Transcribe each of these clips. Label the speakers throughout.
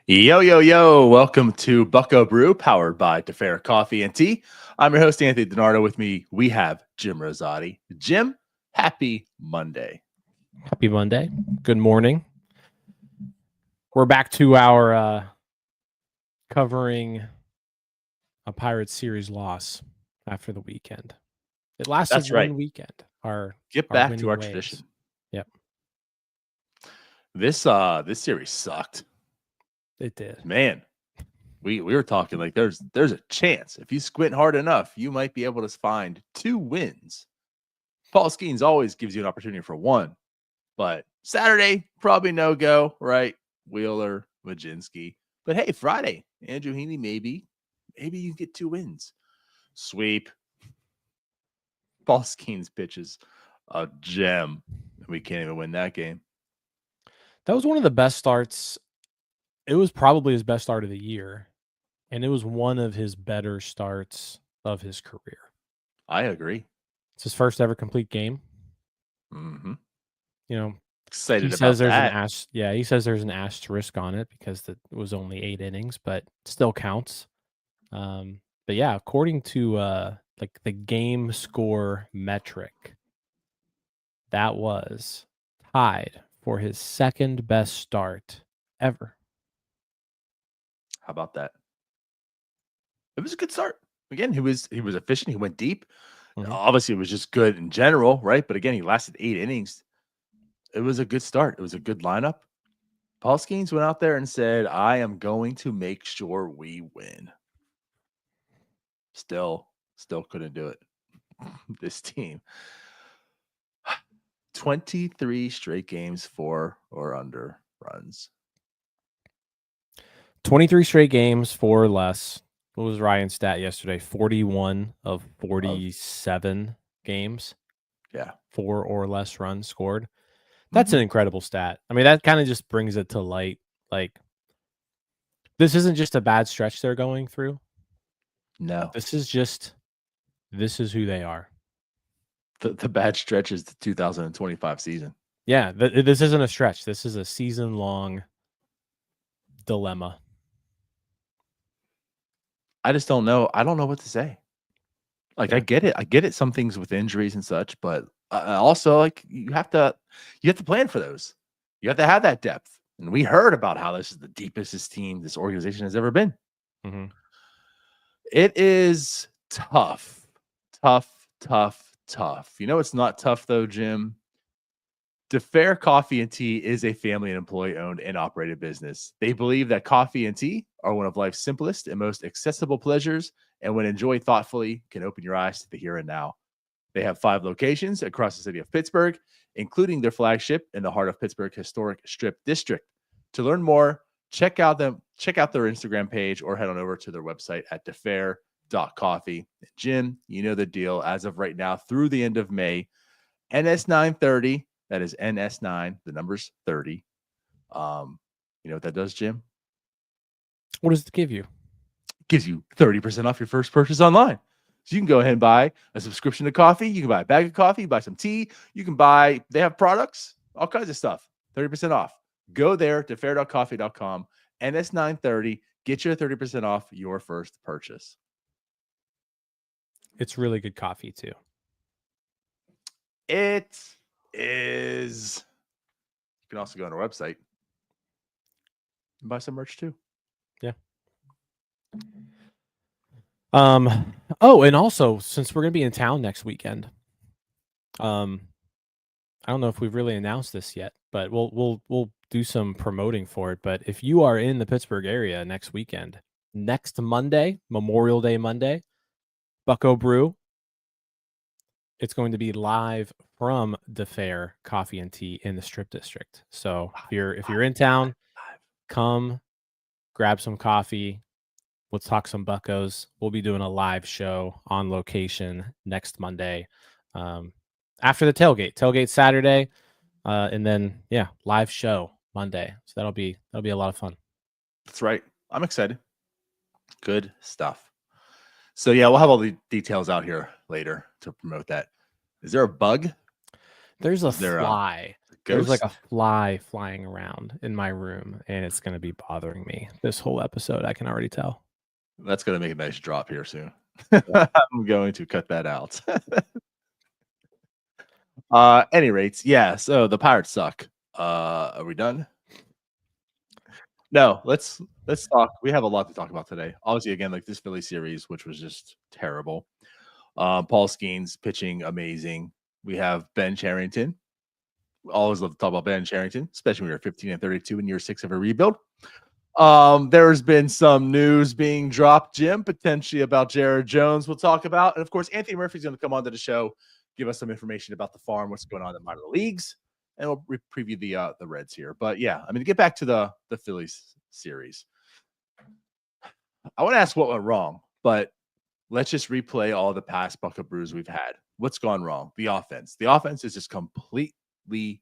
Speaker 1: Yo, yo, yo. Welcome to Bucco Brew, powered by Fer Coffee Tea. I'm your host, Anthony DiNardo. With me, we have Jim Rosati. Jim, happy Monday.
Speaker 2: Happy Monday. Good morning. We're back to our covering a Pirates series loss after the weekend. It lasted
Speaker 1: That's right.
Speaker 2: one weekend.
Speaker 1: Get
Speaker 2: our
Speaker 1: back to our
Speaker 2: winning ways.
Speaker 1: tradition.
Speaker 2: Yep,
Speaker 1: This series sucked.
Speaker 2: it did.
Speaker 1: Man, we were talking like there's a chance. If you squint hard enough, you might be able to find 2 wins. Paul Skenes always gives you an opportunity for 1. But Saturday, probably no go, right? Wheeler, Majinski. But hey, Friday, Andrew Heaney, maybe you get 2 wins. Sweep. Paul Skenes pitches a gem. We can't even win that game.
Speaker 2: That was one of the best starts. It was probably his best start of the year, and it was one of his better starts of his career.
Speaker 1: I agree.
Speaker 2: It's his first ever complete game.
Speaker 1: Mm-hmm.
Speaker 2: You know,
Speaker 1: Excited
Speaker 2: he
Speaker 1: about
Speaker 2: says there's
Speaker 1: that.
Speaker 2: he says there's an asterisk on it because it was only 8 innings, but still counts. But yeah, according to like the game score metric, that was tied for his second best start ever.
Speaker 1: How about that? It was a good start. Again, he was efficient. He went deep.
Speaker 2: Mhm.
Speaker 1: Obviously, it was just good in general, right? But again, he lasted 8 innings. It was a good start. It was a good lineup. Paul Skenes went out there and said, I am going to make sure we win. Still couldn't do it. This team. 23 straight games, 4 or under runs.
Speaker 2: 23 straight games, 4 or less. What was Ryan's stat yesterday? 41 of 47 games.
Speaker 1: Yeah.
Speaker 2: 4 or less runs scored. That's an incredible stat. I mean, that kind of just brings it to light. Like, this isn't just a bad stretch they're going through.
Speaker 1: No.
Speaker 2: This is who they are.
Speaker 1: The bad stretch is the 2025 season.
Speaker 2: Yeah, this isn't a stretch. This is a season-long dilemma.
Speaker 1: I just don't know. I don't know what to say. Like,
Speaker 2: Yeah.
Speaker 1: I get it. Some things with injuries and such, but also like you have to plan for those. You have to have that depth. And we heard about how this is the deepest this organization has ever been.
Speaker 2: Mm-hmm.
Speaker 1: It is tough. You know, it's not tough though, Jim. Fer Coffee and Tea is a family and employee-owned and operated business. They believe that coffee and tea are one of life's simplest and most accessible pleasures, and when enjoyed thoughtfully, can open your eyes to the here and now. They have 5 locations across the city of Pittsburgh, including their flagship in the heart of Pittsburgh Historic Strip District. To learn more, check out their Instagram page or head on over to their website at defair.coffee. Jim, you know the deal. As of right now, through the end of May, NS 930. That is NS9, the number's 30. You know what that does, Jim?
Speaker 2: What does it give you?
Speaker 1: It gives you 30% off your first purchase online. So you can go ahead and buy a subscription to coffee. You can buy a bag of coffee, buy some tea. You can buy, they have products, all kinds of stuff. 30% off. Go there to fair.coffee.com, NS930. Get your 30% off your first purchase.
Speaker 2: It's really good coffee too.
Speaker 1: It is. You can also go on our website and buy some merch too.
Speaker 2: Yeah. Oh, and also, since we're gonna be in town next weekend, I don't know if we've really announced this yet, but we'll do some promoting for it. But if you are in the Pittsburgh area next weekend, next Monday, Memorial Day Monday, Bucco Brew, it's going to be live from the Fer Coffee and Tea in the Strip District. So if you're in town, come grab some coffee. Let's talk some Buccos. We'll be doing a live show on location next Monday, after the tailgate Saturday, and then live show Monday. So that'll be a lot of fun.
Speaker 1: That's right. I'm excited. Good stuff. So yeah, we'll have all the details out here later to promote that. Is there a bug?
Speaker 2: There's a fly. There's like
Speaker 1: Ghost?
Speaker 2: a fly flying around in my room, and it's going to be bothering me this whole episode. I can already tell.
Speaker 1: That's going to make a nice drop here soon.
Speaker 2: Yeah.
Speaker 1: I'm going to cut that out. Any rates, yeah. So the Pirates suck. Are we done? No, let's talk. We have a lot to talk about today. Obviously, again, like this Philly series, which was just terrible. Paul Skenes pitching amazing. We have Ben Cherington. We always love to talk about Ben Cherington, especially when you're 15 and 32 in year 6 of a rebuild. There's been some news being dropped, Jim, potentially about Jared Jones we'll talk about. And of course, Anthony Murphy's going to come onto the show, give us some information about the farm, what's going on in the minor leagues, and we'll preview the Reds here. But yeah, I mean, to get back to the Phillies series, I want to ask what went wrong, but let's just replay all the past Bucco Brews we've had. What's gone wrong? The offense. The offense is just completely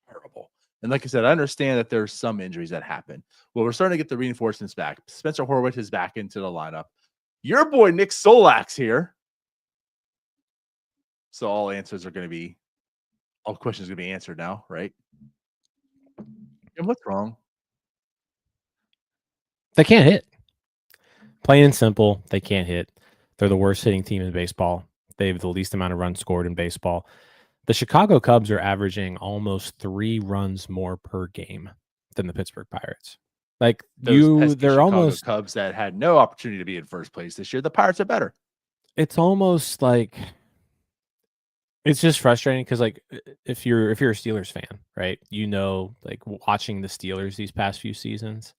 Speaker 1: terrible. And like I said, I understand that there's some injuries that happen. Well, we're starting to get the reinforcements back. Spencer Horwitz is back into the lineup. Your boy Nick Solak's here. So all questions are going to be answered now, right? And what's wrong?
Speaker 2: They can't hit. Plain and simple, they can't hit. They're the worst hitting team in baseball. They have the least amount of runs scored in baseball. The Chicago Cubs are averaging almost 3 runs more per game than the Pittsburgh Pirates. Like
Speaker 1: they're
Speaker 2: Chicago
Speaker 1: almost Cubs that had no opportunity to be in first place this year. The Pirates are better.
Speaker 2: It's almost like it's just frustrating because, like, if you're a Steelers fan, right? Like watching the Steelers these past few seasons,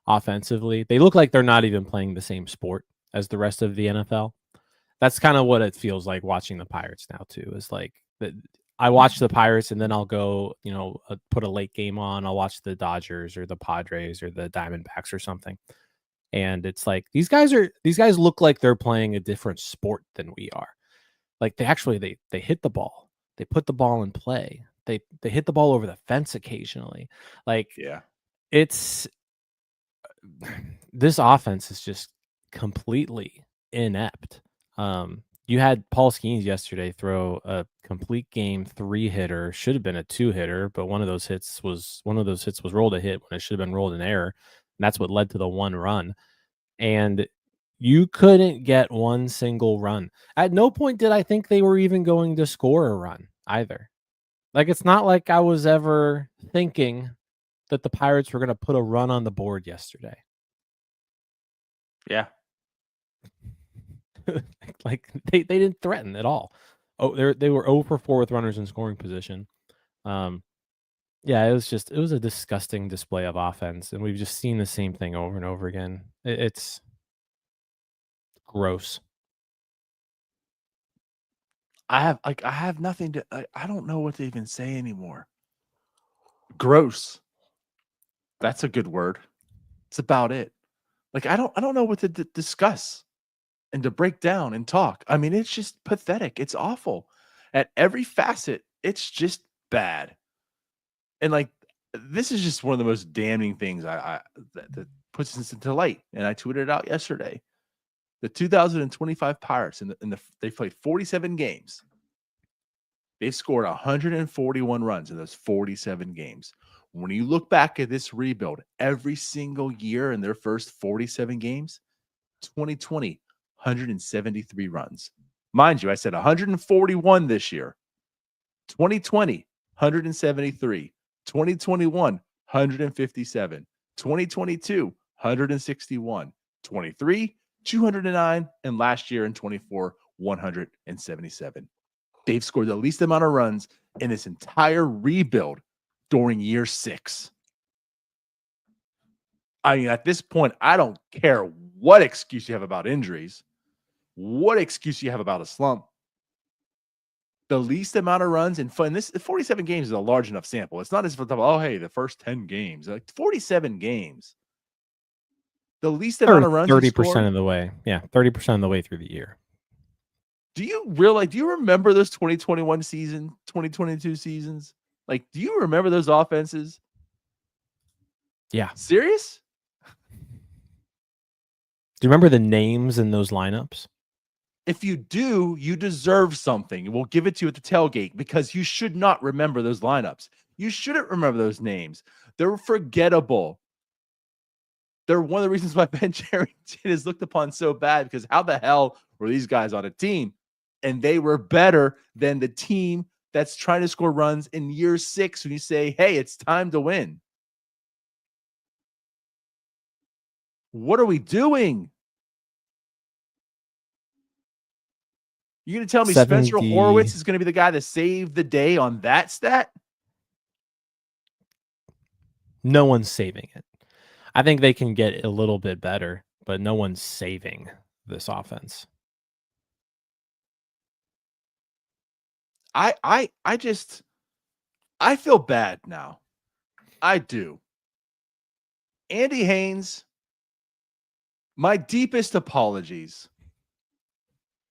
Speaker 2: offensively, they look like they're not even playing the same sport as the rest of the NFL. That's kind of what it feels like watching the Pirates now too. Is like I watch the Pirates and then I'll go, put a late game on. I'll watch the Dodgers or the Padres or the Diamondbacks or something. And it's like these guys look like they're playing a different sport than we are. Like they hit the ball. They put the ball in play. They hit the ball over the fence occasionally. Like,
Speaker 1: yeah,
Speaker 2: this offense is just completely inept. You had Paul Skenes yesterday throw a complete game 3-hitter, should have been a 2-hitter, but one of those hits was rolled a hit when it should have been rolled an error. And that's what led to the 1 run. And you couldn't get one single run. At no point did I think they were even going to score a run either. Like, it's not like I was ever thinking that the Pirates were going to put a run on the board yesterday.
Speaker 1: Yeah.
Speaker 2: Like they didn't threaten at all. Oh, they were 0 for 4 with runners in scoring position. Yeah, it was a disgusting display of offense, and we've just seen the same thing over and over again. It's gross.
Speaker 1: I have nothing to. I don't know what to even say anymore. Gross. That's a good word. It's about it. Like I don't know what to discuss and to break down and talk. I mean, it's just pathetic. It's awful. At every facet, it's just bad. And like this is just one of the most damning things that puts this into light. And I tweeted it out yesterday. The 2025 Pirates they played 47 games. They've scored 141 runs in those 47 games. When you look back at this rebuild, every single year in their first 47 games, 2020, 173 runs. Mind you, I said 141 this year. 2020, 173. 2021, 157. 2022, 161. 23, 209. And last year in 24, 177. They've scored the least amount of runs in this entire rebuild during year 6. I mean, at this point, I don't care what excuse you have about injuries, what excuse you have about a slump. The least amount of runs in fun. This 47 games is a large enough sample. It's not as if the first 10 games, like 47 games. The least amount of runs
Speaker 2: 30% of the way. Yeah, 30% of the way through the year.
Speaker 1: Do you remember those 2021 season, 2022 seasons? Like, do you remember those offenses?
Speaker 2: Yeah.
Speaker 1: Serious?
Speaker 2: Do you remember the names in those lineups?
Speaker 1: If you do, you deserve something. We'll give it to you at the tailgate because you should not remember those lineups. You shouldn't remember those names. They're forgettable. They're one of the reasons why Ben Cherington is looked upon so bad, because how the hell were these guys on a team? And they were better than the team that's trying to score runs in year 6 when you say, hey, it's time to win. What are we doing? You're going to tell me Spencer Horwitz is going to be the guy that saved the day on that stat?
Speaker 2: No one's saving it. I think they can get a little bit better, but no one's saving this offense.
Speaker 1: I feel bad now. I do. Andy Haynes, my deepest apologies,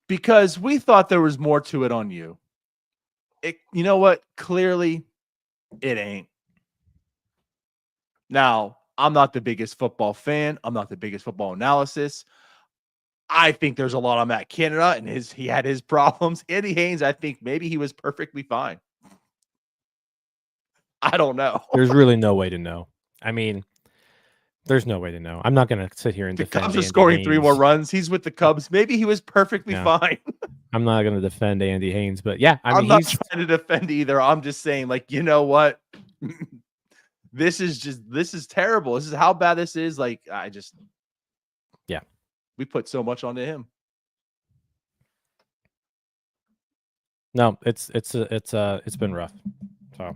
Speaker 1: because we thought there was more to it on you. You know what? Clearly, it ain't. Now, I'm not the biggest football fan. I'm not the biggest football analysis. I think there's a lot on Matt Canada, and he had his problems. Andy Haynes, I think maybe he was perfectly fine. I don't know.
Speaker 2: There's really no way to know. I mean, there's no way to know. I'm not going to sit here and defend
Speaker 1: Cubs
Speaker 2: Andy
Speaker 1: are scoring
Speaker 2: Haynes.
Speaker 1: 3 more runs. He's with the Cubs. Maybe he was perfectly fine.
Speaker 2: I'm not going to defend Andy Haynes, but yeah,
Speaker 1: I'm not trying to defend either. I'm just saying, like, you know what? This is terrible. This is how bad this is. Like, we put so much onto him.
Speaker 2: No, it's been rough. So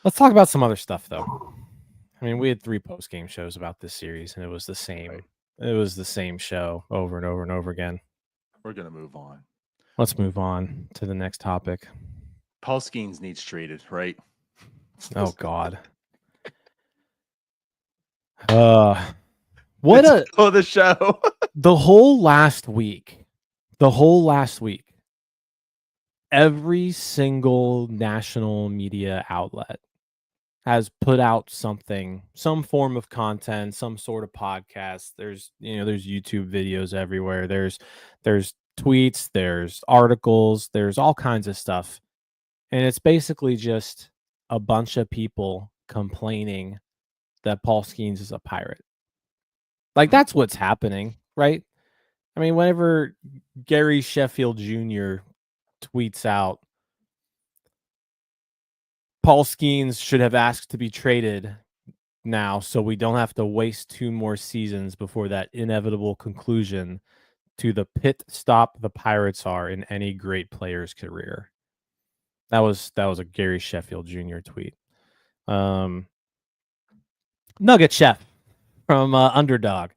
Speaker 2: let's talk about some other stuff, though. I mean, we had 3 post-game shows about this series, and it was the same. Right. It was the same show over and over and over again.
Speaker 1: We're gonna move on.
Speaker 2: Let's move on to the next topic.
Speaker 1: Paul Skenes needs traded, right?
Speaker 2: Oh God. What
Speaker 1: the show.
Speaker 2: The whole last week, every single national media outlet has put out something, some form of content, some sort of podcast. There's YouTube videos everywhere. There's tweets, there's articles, there's all kinds of stuff. And it's basically just a bunch of people complaining that Paul Skenes is a Pirate. Like, that's what's happening, right? I mean, whenever Gary Sheffield Jr. tweets out, Paul Skenes should have asked to be traded now so we don't have to waste 2 more seasons before that inevitable conclusion to the pit stop the Pirates are in any great player's career. That was a Gary Sheffield Jr. tweet. Nugget Chef from Underdog.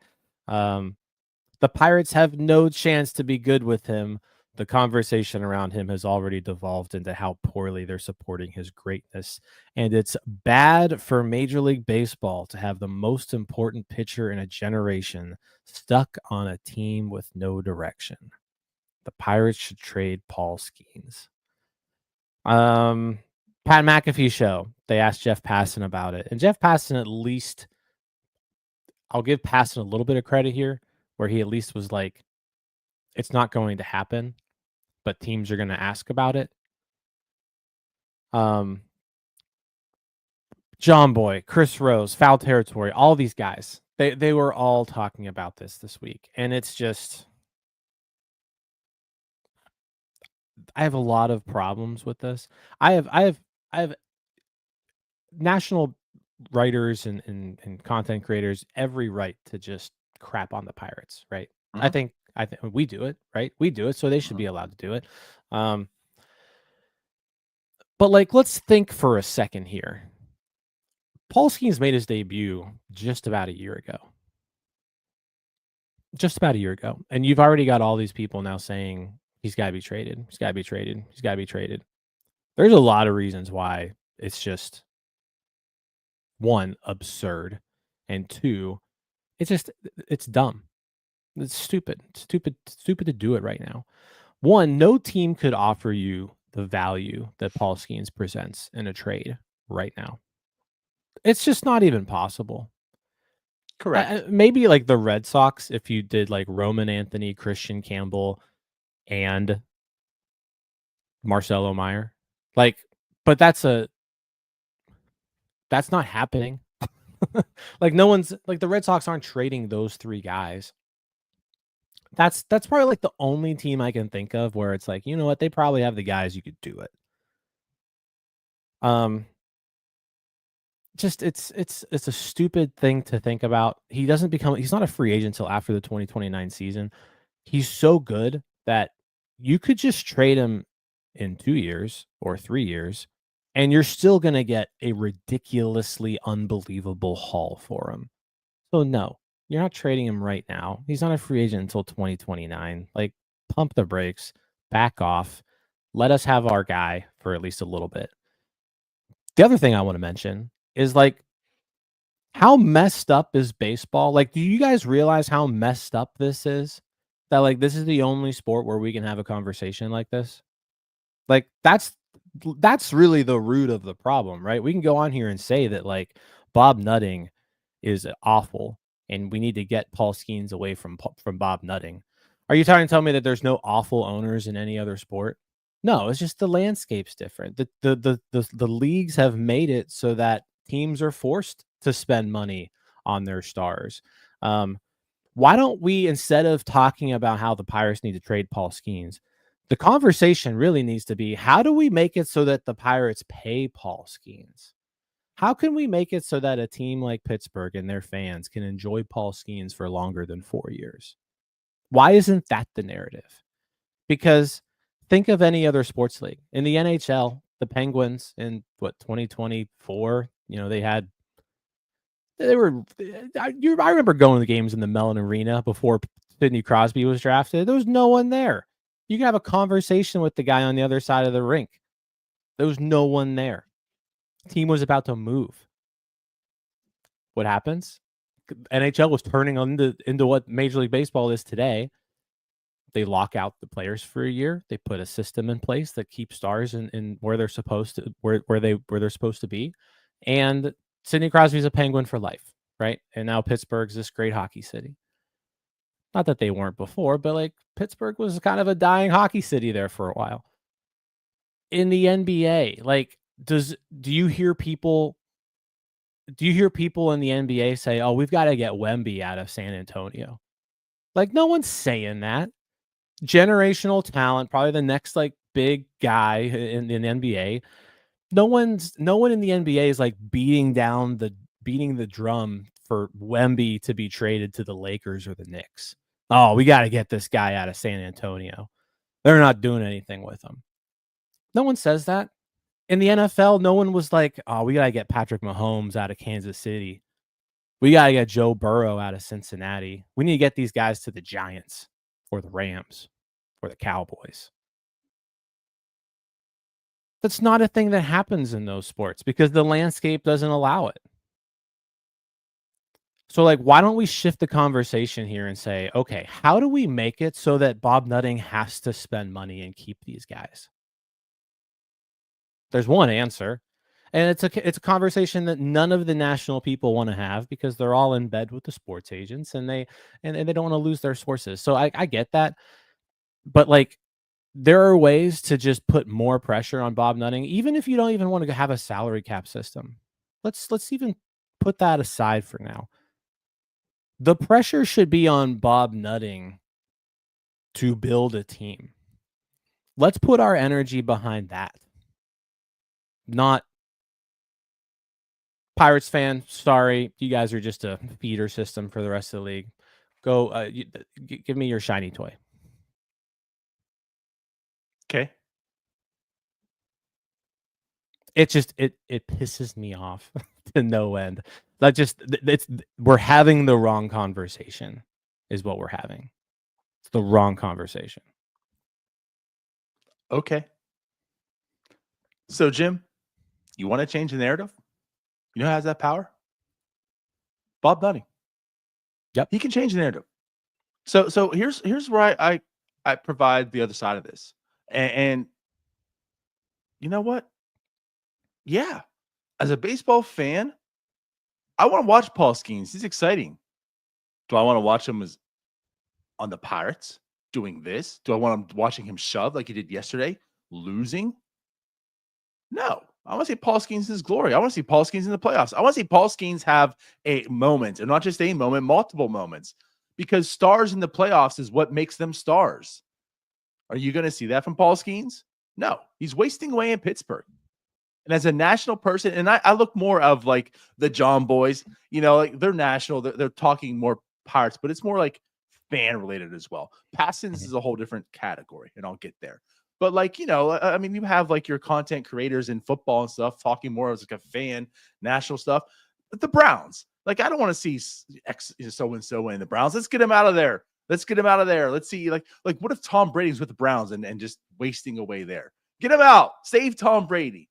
Speaker 2: The Pirates have no chance to be good with him. The conversation around him has already devolved into how poorly they're supporting his greatness. And it's bad for Major League Baseball to have the most important pitcher in a generation stuck on a team with no direction. The Pirates should trade Paul Skenes. Pat McAfee show. They asked Jeff Passan about it. And Jeff Passan, at least, I'll give Passan a little bit of credit here, where he at least was like, it's not going to happen, but teams are going to ask about it. John Boy, Chris Rose, Foul Territory, all these guys, they were all talking about this week. And it's just, I have a lot of problems with this. I have national writers and content creators every right to just crap on the Pirates, right? Mm-hmm. I think we do it, right? We do it, so they should be allowed to do it. But like, let's think for a second here. Paul Skenes made his debut just about a year ago. And you've already got all these people now saying he's got to be traded. He's got to be traded. He's got to be traded. There's a lot of reasons why it's just, 1, absurd, and 2, it's dumb. It's stupid to do it right now. 1, no team could offer you the value that Paul Skenes presents in a trade right now. It's just not even possible.
Speaker 1: Correct.
Speaker 2: Maybe like the Red Sox, if you did like Roman Anthony, Christian Campbell, and Marcelo Meyer. Like, but that's a That's not happening. Like no one's like the Red Sox aren't trading those 3 guys. That's probably like the only team I can think of where it's like, you know what, they probably have the guys you could do it. Just it's a stupid thing to think about. He's not a free agent until after the 2029 season. He's so good that you could just trade him in 2 years or 3 years, and you're still gonna get a ridiculously unbelievable haul for him. So, no, you're not trading him right now. He's not a free agent until 2029. Like, pump the brakes, back off, let us have our guy for at least a little bit. The other thing I wanna mention is, like, how messed up is baseball? Like, do you guys realize how messed up this is? That, like, this is the only sport where we can have a conversation like this? Like, that's really the root of the problem, right? We can go on here and say that, like, Bob Nutting is awful, and we need to get Paul Skenes away from Bob Nutting. Are you trying to tell me that there's no awful owners in any other sport? No, it's just the landscape's different. The leagues have made it so that teams are forced to spend money on their stars. Why don't we, instead of talking about how the Pirates need to trade Paul Skenes, the conversation really needs to be, how do we make it so that the Pirates pay Paul Skenes? How can we make it so that a team like Pittsburgh and their fans can enjoy Paul Skenes for longer than 4 years? Why isn't that the narrative? Because think of any other sports league. In the NHL, the Penguins in 2024, I remember going to the games in the Mellon Arena before Sidney Crosby was drafted. There was no one there. You can have a conversation with the guy on the other side of the rink. There was no one there. Team was about to move. What happens? NHL was turning into what Major League Baseball is today. They lock out the players for a year. They put a system in place that keeps stars in where they're supposed to where they're supposed to be. And Sidney Crosby's a Penguin for life, right? And now Pittsburgh's this great hockey city. Not that they weren't before, but like Pittsburgh was kind of a dying hockey city there for a while. In the NBA, like do you hear people in the NBA say, "Oh, we've got to get Wemby out of San Antonio"? Like no one's saying that. Generational talent, probably the next like big guy in NBA. No one in the NBA is like beating the drum for Wemby to be traded to the Lakers or the Knicks. Oh, we got to get this guy out of San Antonio. They're not doing anything with him. No one says that. In the NFL, no one was like, "Oh, we got to get Patrick Mahomes out of Kansas City. We got to get Joe Burrow out of Cincinnati. We need to get these guys to the Giants or the Rams or the Cowboys." That's not a thing that happens in those sports because the landscape doesn't allow it. So, like, why don't we shift the conversation here and say, okay, how do we make it so that Bob Nutting has to spend money and keep these guys? There's one answer. And it's a conversation that none of the national people want to have because they're all in bed with the sports agents and they don't want to lose their sources. So I get that. But like there are ways to just put more pressure on Bob Nutting, even if you don't even want to have a salary cap system. Let's even put that aside for now. The pressure should be on Bob Nutting to build a team. Let's put our energy behind that. Not Pirates fan, sorry, you guys are just a feeder system for the rest of the league. Go, give me your shiny toy.
Speaker 1: Okay.
Speaker 2: It just it pisses me off to no end. We're having the wrong conversation, is what we're having. It's the wrong conversation.
Speaker 1: Okay. So, Jim, you want to change the narrative? You know who has that power? Bob Nutting.
Speaker 2: Yep.
Speaker 1: He can change the narrative. So here's where I provide the other side of this. And you know what? Yeah. As a baseball fan, I want to watch Paul Skenes. He's exciting. Do I want to watch him as on the Pirates doing this? Do I want him watching him shove like he did yesterday, losing? No. I want to see Paul Skenes in his glory. I want to see Paul Skenes in the playoffs. I want to see Paul Skenes have a moment, and not just a moment, multiple moments, because stars in the playoffs is what makes them stars. Are you going to see that from Paul Skenes? No, he's wasting away in Pittsburgh. And as a national person, and I look more of like the John boys, like they're national, they're talking more Pirates, but it's more like fan related as well. Passons is a whole different category, and I'll get there. But like, I mean, you have like your content creators in football and stuff talking more as like a fan, national stuff. But the Browns, like, I don't want to see so and so in the Browns. Let's get him out of there. Let's get him out of there. Let's see, like what if Tom Brady's with the Browns and just wasting away there? Get him out. Save Tom Brady.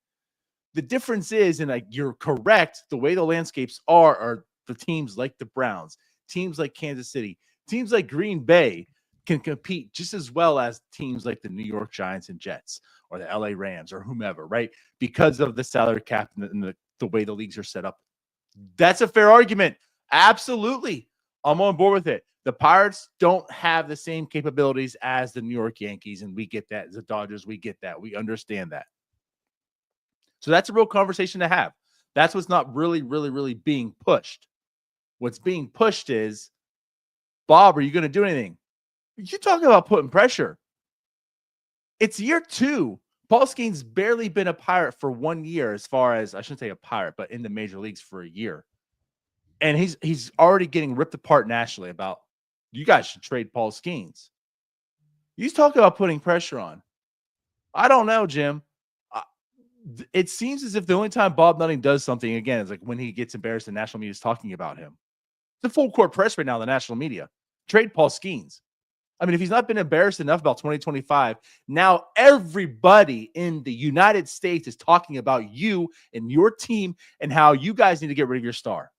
Speaker 1: The difference is, and like you're correct, the way the landscapes are for teams like the Browns, teams like Kansas City, teams like Green Bay can compete just as well as teams like the New York Giants and Jets or the LA Rams or whomever, right? Because of the salary cap and the way the leagues are set up. That's a fair argument. Absolutely. I'm on board with it. The Pirates don't have the same capabilities as the New York Yankees, and we get that. The Dodgers, we get that. We understand that. So that's a real conversation to have. That's what's not really, really, really being pushed. What's being pushed is, Bob, are you going to do anything? You're talking about putting pressure. It's year 2. Paul Skenes barely been a Pirate for 1 year, as far as, I shouldn't say a Pirate, but in the major leagues for a year. And he's already getting ripped apart nationally about, you guys should trade Paul Skenes. He's talking about putting pressure on. I don't know, Jim. It seems as if the only time Bob Nutting does something, again, is like when he gets embarrassed and national media is talking about him. It's a full court press right now, the national media. Trade Paul Skenes. I mean, if he's not been embarrassed enough about 2025, now everybody in the United States is talking about you and your team and how you guys need to get rid of your star.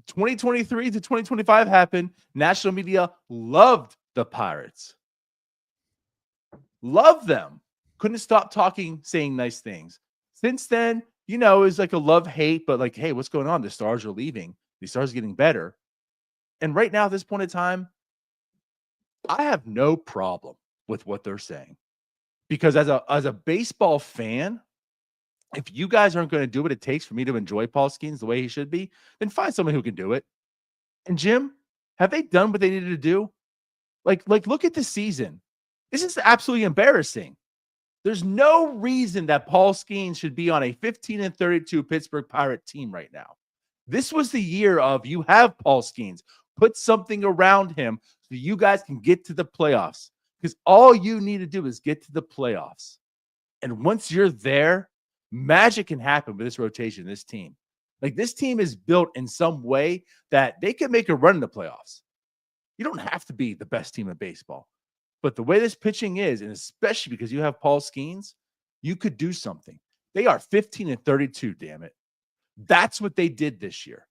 Speaker 1: 2023 to 2025 happened. National media loved the Pirates. Love them. Couldn't stop talking, saying nice things. Since then, it was like a love-hate, but like, hey, what's going on? The stars are leaving. The stars are getting better. And right now, at this point in time, I have no problem with what they're saying. Because as a baseball fan, if you guys aren't going to do what it takes for me to enjoy Paul Skenes the way he should be, then find someone who can do it. And Jim, have they done what they needed to do? Like look at this season. This is absolutely embarrassing. There's no reason that Paul Skenes should be on a 15-32 Pittsburgh Pirate team right now. This was the year of, you have Paul Skenes. Put something around him so you guys can get to the playoffs. Because all you need to do is get to the playoffs. And once you're there, magic can happen with this rotation, this team. Like, this team is built in some way that they can make a run in the playoffs. You don't have to be the best team in baseball. But the way this pitching is, and especially because you have Paul Skenes, you could do something. They are 15-32, damn it. That's what they did this year.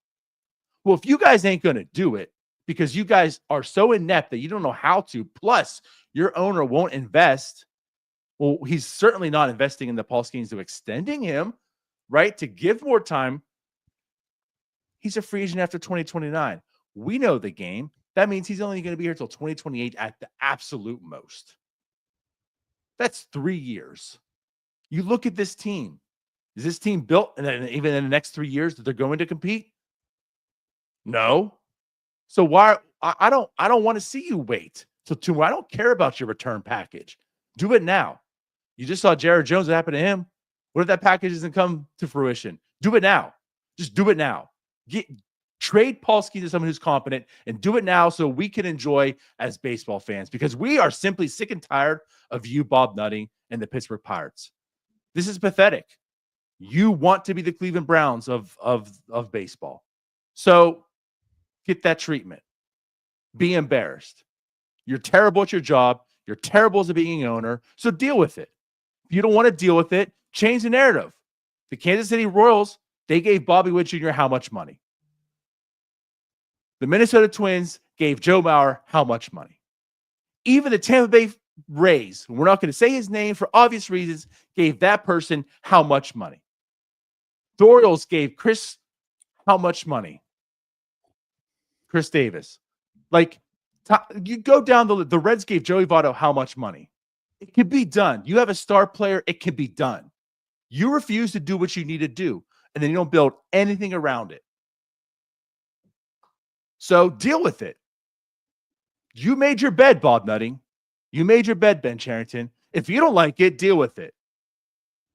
Speaker 1: Well, if you guys ain't going to do it because you guys are so inept that you don't know how to, plus your owner won't invest. Well, he's certainly not investing in the Paul Skenes to extending him, right? To give more time. He's a free agent after 2029. We know the game. That means he's only going to be here until 2028 at the absolute most. That's 3 years. You look at this team. Is this team built, and then even in the next 3 years, that they're going to compete? No. So why? I don't want to see you wait till 2. I don't care about your return package. Do it now. You just saw Jared Jones. What happened to him? What if that package doesn't come to fruition? Do it now. Just do it now. Trade Paul Skenes to someone who's competent and do it now so we can enjoy as baseball fans, because we are simply sick and tired of you, Bob Nutting, and the Pittsburgh Pirates. This is pathetic. You want to be the Cleveland Browns of baseball. So get that treatment. Be embarrassed. You're terrible at your job. You're terrible as a being owner. So deal with it. If you don't want to deal with it, change the narrative. The Kansas City Royals, they gave Bobby Witt Jr. how much money? The Minnesota Twins gave Joe Mauer how much money? Even the Tampa Bay Rays, we're not going to say his name for obvious reasons, gave that person how much money? The Orioles gave Chris how much money? Chris Davis. Like, you go down the Reds gave Joey Votto how much money? It can be done. You have a star player, it can be done. You refuse to do what you need to do, and then you don't build anything around it. So deal with it. You made your bed, Bob Nutting. You made your bed, Ben Cherington. If you don't like it, deal with it.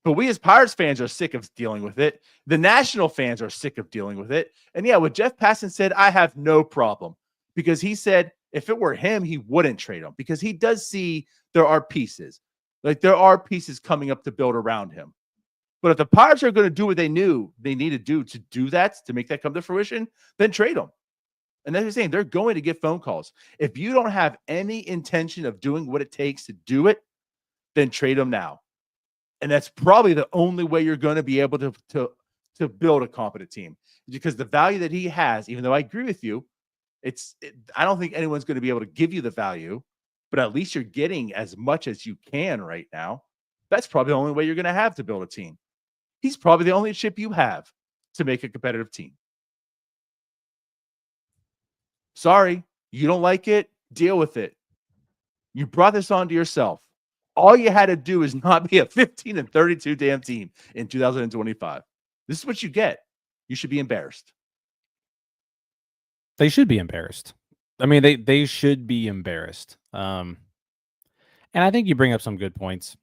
Speaker 1: But we as Pirates fans are sick of dealing with it. The national fans are sick of dealing with it. And yeah, what Jeff Passan said, I have no problem, because he said if it were him, he wouldn't trade him, because he does see there are pieces. Like, there are pieces coming up to build around him. But if the Pirates are going to do what they knew they need to do that, to make that come to fruition, then trade them. And that's what I'm saying. They're going to get phone calls. If you don't have any intention of doing what it takes to do it, then trade them now. And that's probably the only way you're going to be able to build a competent team, because the value that he has, even though I agree with you, I don't think anyone's going to be able to give you the value, but at least you're getting as much as you can right now. That's probably the only way you're going to have to build a team. He's probably the only chip you have to make a competitive team. Sorry, you don't like it, deal with it. You brought this on to yourself. All you had to do is not be a 15-32 damn team in 2025. This is what you get. You should be embarrassed.
Speaker 2: They should be embarrassed. I mean, they should be embarrassed. And I think you bring up some good points.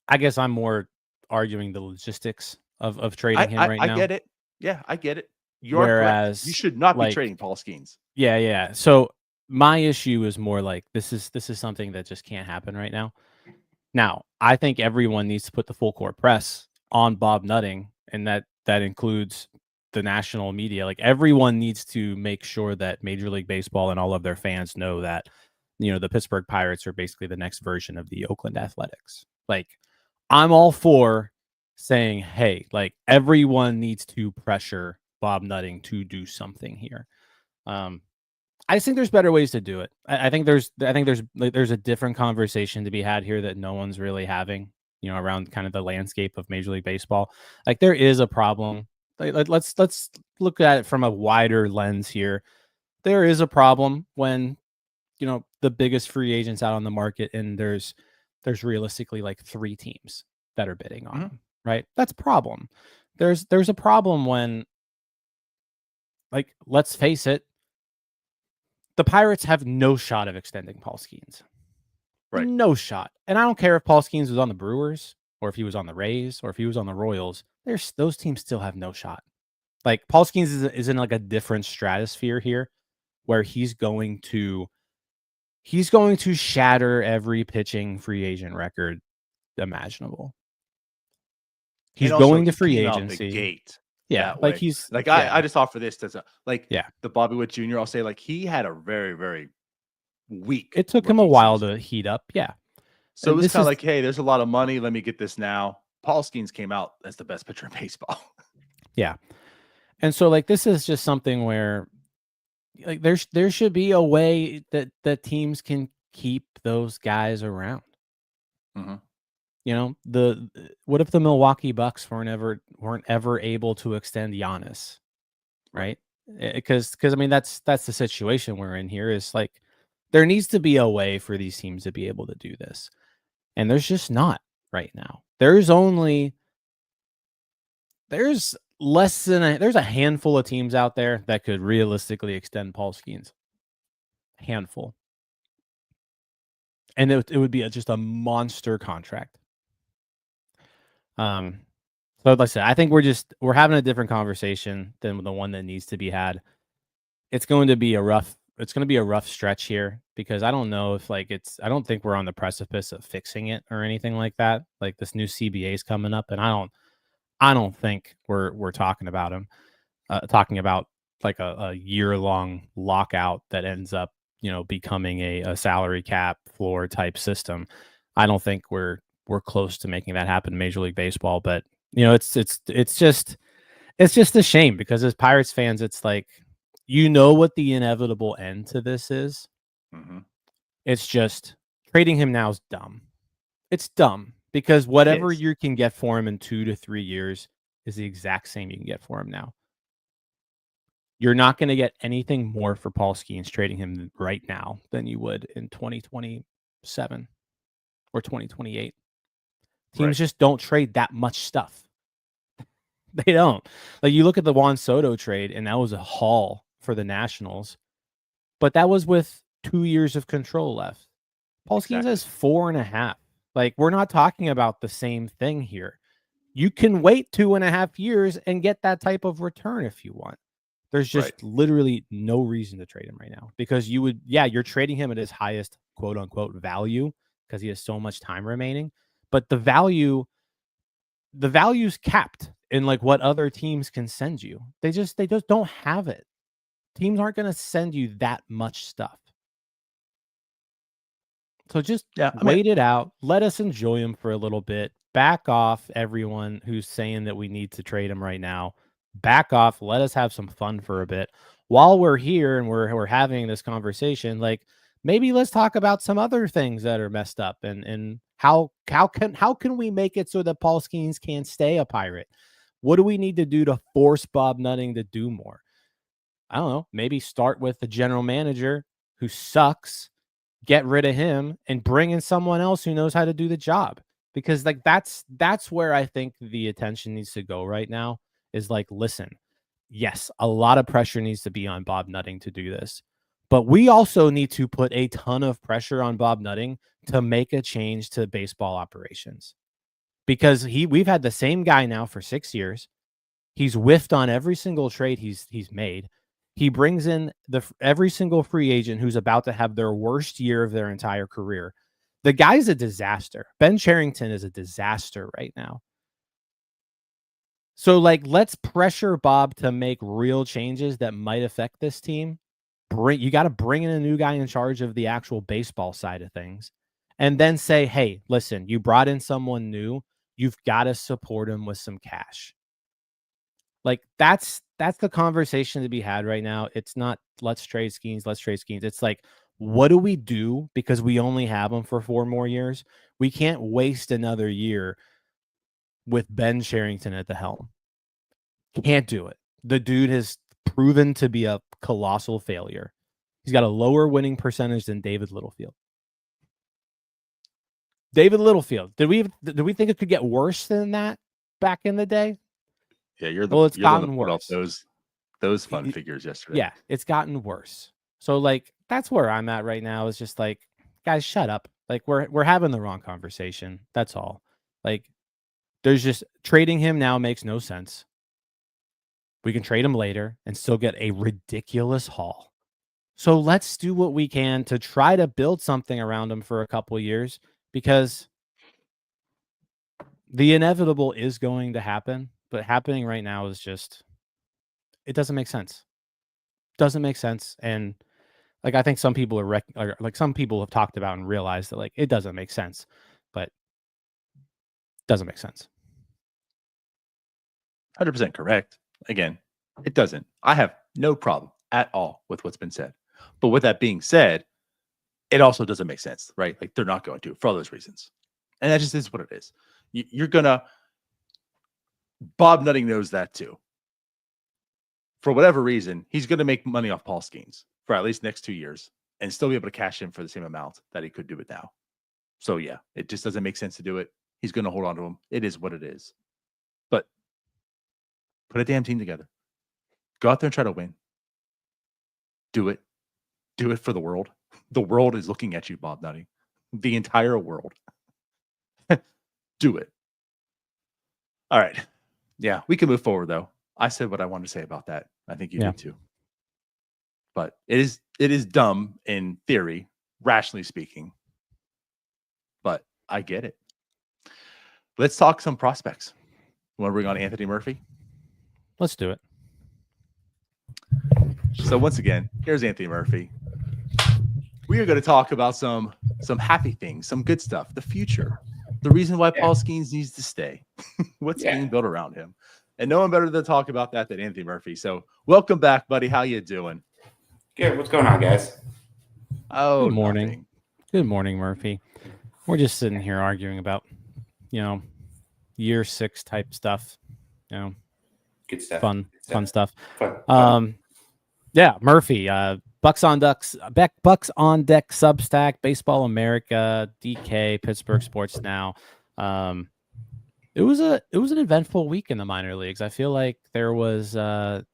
Speaker 2: I guess I'm more arguing the logistics of trading him right now.
Speaker 1: I get it. Yeah, I get it. You are correct. You should not be trading Paul Skenes.
Speaker 2: Yeah. So my issue is more like this is something that just can't happen right now. Now, I think everyone needs to put the full court press on Bob Nutting, and that includes the national media. Like, everyone needs to make sure that Major League Baseball and all of their fans know that, the Pittsburgh Pirates are basically the next version of the Oakland Athletics. Like, I'm all for saying, hey, like, everyone needs to pressure Bob Nutting to do something here. I just think there's better ways to do it. I think there's a different conversation to be had here that no one's really having, around kind of the landscape of Major League Baseball. Like, there is a problem. Let's look at it from a wider lens here. There is a problem when, the biggest free agents out on the market, and there's realistically like 3 teams that are bidding on them, right? That's a problem. There's a problem when, like, let's face it, the Pirates have no shot of extending Paul Skenes.
Speaker 1: Right.
Speaker 2: No shot. And I don't care if Paul Skenes was on the Brewers, or if he was on the Rays, or if he was on the Royals. Those teams still have no shot. Like, Paul Skenes is in like a different stratosphere here, where he's going to shatter every pitching free agent record imaginable. He's going to free agency.
Speaker 1: The gate.
Speaker 2: Yeah, like he's
Speaker 1: like
Speaker 2: yeah.
Speaker 1: I just offer this to
Speaker 2: yeah.
Speaker 1: the Bobby Witt Jr. I'll say, like, he had a very, very weak.
Speaker 2: It took him a while to heat up. Yeah.
Speaker 1: So it was kind of like, hey, there's a lot of money. Let me get this now. Paul Skenes came out as the best pitcher in baseball.
Speaker 2: Yeah. And so, like, this is just something where, like, there should be a way that teams can keep those guys around.
Speaker 1: Mm-hmm.
Speaker 2: What if the Milwaukee Bucks weren't ever able to extend Giannis, right? Because I mean, that's the situation we're in here. Is like, there needs to be a way for these teams to be able to do this, and there's just not right now. There's a handful of teams out there that could realistically extend Paul Skenes. Handful. And it would be just a monster contract. So like I said, I think we're having a different conversation than the one that needs to be had. It's going to be a rough stretch here, because I don't know if I don't think we're on the precipice of fixing it or anything like that. Like, this new CBA is coming up, and I don't think we're talking about like a year-long lockout that ends up, becoming a salary cap floor type system. I don't think we're close to making that happen in Major League Baseball. But, it's just a shame, because as Pirates fans, it's like, what the inevitable end to this is.
Speaker 1: Mm-hmm.
Speaker 2: It's just, trading him now is dumb. It's dumb, because whatever you can get for him in 2 to 3 years is the exact same you can get for him now. You're not going to get anything more for Paul Skenes trading him right now than you would in 2027. or 2028. Teams
Speaker 1: Right.
Speaker 2: just don't trade that much stuff. They don't. Like, you look at the Juan Soto trade, and that was a haul for the Nationals, but that was with 2 years of control left. Paul Skenes has 4.5. Like, we're not talking about the same thing here. You can wait 2.5 years and get that type of return if you want. There's just literally no reason to trade him right now, because you're trading him at his highest quote unquote value because he has so much time remaining. But the value's capped in like what other teams can send you. They just don't have it. Teams aren't going to send you that much stuff. So just wait it out. Let us enjoy him for a little bit. Back off, everyone who's saying that we need to trade him right now. Back off. Let us have some fun for a bit. While we're here and we're having this conversation, like, maybe let's talk about some other things that are messed up and how can we make it so that Paul Skenes can stay a Pirate? What do we need to do to force Bob Nutting to do more? I don't know. Maybe start with the general manager who sucks, get rid of him, and bring in someone else who knows how to do the job. Because like that's where I think the attention needs to go right now, is like, listen, yes, a lot of pressure needs to be on Bob Nutting to do this, but we also need to put a ton of pressure on Bob Nutting to make a change to baseball operations, because we've had the same guy now for 6 years. He's whiffed on every single trade he's made. He brings in every single free agent who's about to have their worst year of their entire career. The guy's a disaster. Ben Cherington is a disaster right now. So, like, let's pressure Bob to make real changes that might affect this team. You got to bring in a new guy in charge of the actual baseball side of things, and then say, hey, listen, you brought in someone new. You've got to support him with some cash. Like, that's the conversation to be had right now. It's not let's trade Skenes. It's like, what do we do? Because we only have him for 4 more years. We can't waste another year with Ben Cherington at the helm. Can't do it. The dude has proven to be a colossal failure. He's got a lower winning percentage than David Littlefield. Did we think it could get worse than that back in the day?
Speaker 1: Yeah, you're
Speaker 2: it's gotten worse.
Speaker 1: Those fun figures yesterday.
Speaker 2: Yeah, it's gotten worse. So like, that's where I'm at right now, is just like, guys, shut up. Like, we're having the wrong conversation. That's all. Like, there's just trading him now makes no sense. We can trade him later and still get a ridiculous haul. So let's do what we can to try to build something around him for a couple of years, because the inevitable is going to happen. But happening right now is just, it doesn't make sense. Doesn't make sense. And like, I think some people are like, some people have talked about and realized that like, it doesn't make sense, but doesn't make sense.
Speaker 1: 100% correct. Again, it doesn't. I have no problem at all with what's been said. But with that being said, it also doesn't make sense, right? Like, they're not going to, for all those reasons. And that just is what it is. You're going to, Bob Nutting knows that too. For whatever reason, he's going to make money off Paul Skenes for at least next 2 years and still be able to cash in for the same amount that he could do it now. So yeah, it just doesn't make sense to do it. He's going to hold on to him. It is what it is. But put a damn team together. Go out there and try to win. Do it. Do it for the world. The world is looking at you, Bob Nutting. The entire world. Do it. All right. Yeah, we can move forward, though. I said what I wanted to say about that. I think you did too. But it is dumb in theory, rationally speaking. But I get it. Let's talk some prospects. You want to bring on Anthony Murphy?
Speaker 2: Let's do it.
Speaker 1: So once again, here's Anthony Murphy. We are going to talk about some happy things, some good stuff, the future, the reason why Paul Skenes needs to stay, what's being built around him. And no one better to talk about that than Anthony Murphy. So welcome back, buddy. How you doing?
Speaker 3: Good. What's going on, guys?
Speaker 1: Oh,
Speaker 2: good morning.
Speaker 1: Nothing.
Speaker 2: Good morning, Murphy. We're just sitting here arguing about, year 6 type stuff.
Speaker 3: Good stuff.
Speaker 2: Fun stuff.
Speaker 3: Fun.
Speaker 2: Yeah, Murphy. Bucks on Deck Substack, Baseball America, DK, Pittsburgh Sports Now. It was an eventful week in the minor leagues. I feel like there was a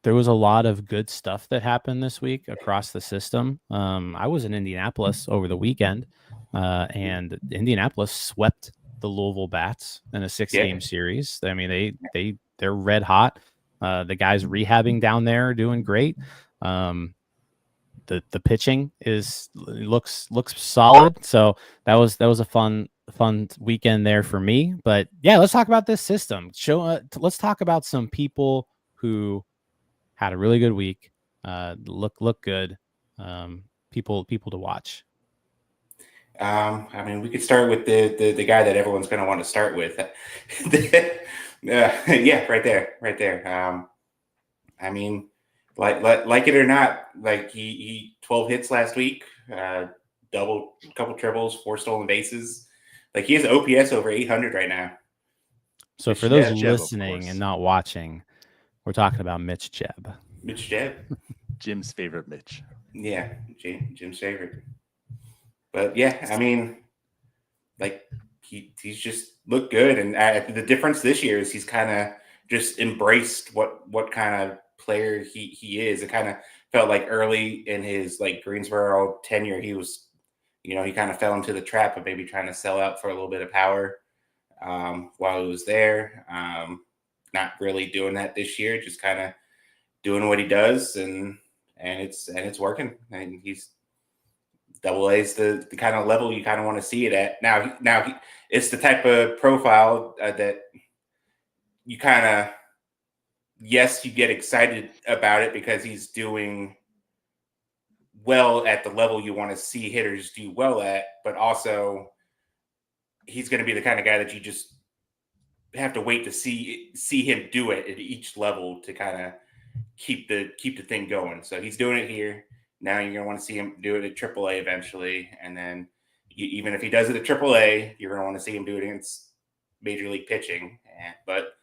Speaker 2: lot of good stuff that happened this week across the system. I was in Indianapolis over the weekend, and Indianapolis swept the Louisville Bats in a 6-game series. I mean, they're red hot. The guys rehabbing down there are doing great. The pitching looks solid. So that was a fun weekend there for me. But yeah, let's talk about this system. Let's talk about some people who had a really good week. Look good. People to watch.
Speaker 3: I mean, we could start with the guy that everyone's going to want to start with. Yeah, right there. I mean, like it or not, like he 12 hits last week, couple triples, 4 stolen bases. Like he has OPS over 800 right now.
Speaker 2: So for those listening and not watching, we're talking about Mitch Jebb.
Speaker 3: Mitch Jebb,
Speaker 1: Jim's favorite Mitch.
Speaker 3: Yeah, Jim's favorite. But yeah, I mean, like he's just looked good, and the difference this year is he's kind of just embraced what kind of player he is. It kind of felt like early in his like Greensboro tenure, he was, he kind of fell into the trap of maybe trying to sell out for a little bit of power while he was there. Not really doing that this year, just kind of doing what he does, and it's working. And he's Double A is the kind of level you kind of want to see it at. Now it's the type of profile that you kind of, yes, you get excited about it because he's doing well at the level you want to see hitters do well at, but also he's going to be the kind of guy that you just have to wait to see him do it at each level to kind of keep the thing going. So he's doing it here. Now you're going to want to see him do it at AAA eventually. And then even if he does it at AAA, you're going to want to see him do it against major league pitching. But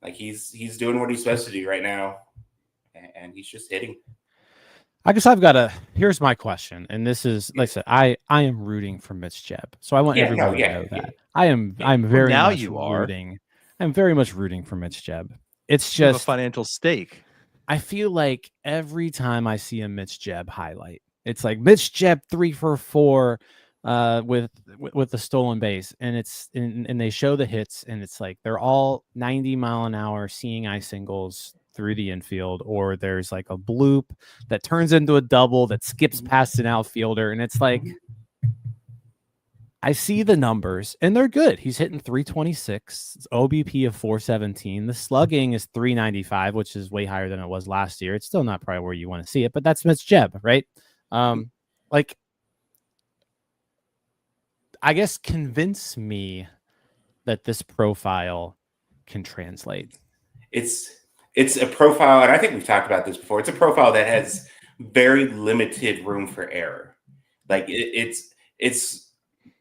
Speaker 3: like he's doing what he's supposed to do right now. And he's just hitting.
Speaker 2: I guess here's my question. And this is, like I said, I am rooting for Mitch Jebb. So I want everyone to know that. I'm very much rooting. I'm very much rooting for Mitch Jebb. It's just
Speaker 1: you have a financial stake.
Speaker 2: I feel like every time I see a Mitch Jebb highlight, it's like Mitch Jebb 3 for 4 with the stolen base, and they show the hits, and it's like they're all 90-mile-an-hour seeing eye singles through the infield, or there's like a bloop that turns into a double that skips past an outfielder, and it's like I see the numbers, and they're good. He's hitting 326, OBP of 417. The slugging is 395, which is way higher than it was last year. It's still not probably where you want to see it, but that's Mitch Jebb, right? Like, I guess convince me that this profile can translate.
Speaker 3: It's a profile, and I think we've talked about this before. It's a profile that has very limited room for error. Like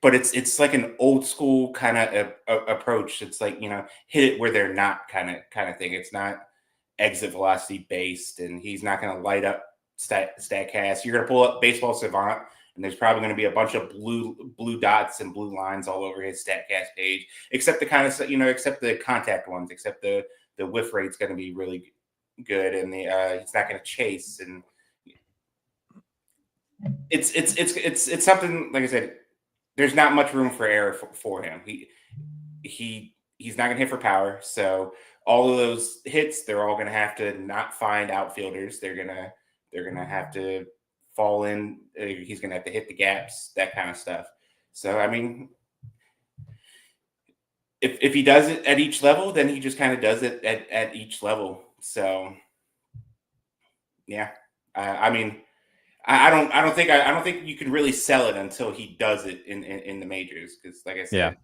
Speaker 3: but it's like an old school kind of approach. It's like, hit it where they're not kind of thing. It's not exit velocity based, and he's not going to light up StatCast. You're going to pull up Baseball Savant, and there's probably going to be a bunch of blue dots and blue lines all over his StatCast page, except the kind of, except the contact ones, except the whiff rate's going to be really good, and he's not going to chase. And it's something, like I said, there's not much room for error for him. He's not going to hit for power. So all of those hits, they're all going to have to not find outfielders. They're going to have to fall in. He's going to have to hit the gaps, that kind of stuff. So, I mean, if he does it at each level, then he just kind of does it at each level. So, yeah, I mean, I don't think you can really sell it until he does it in the majors, because, like I said,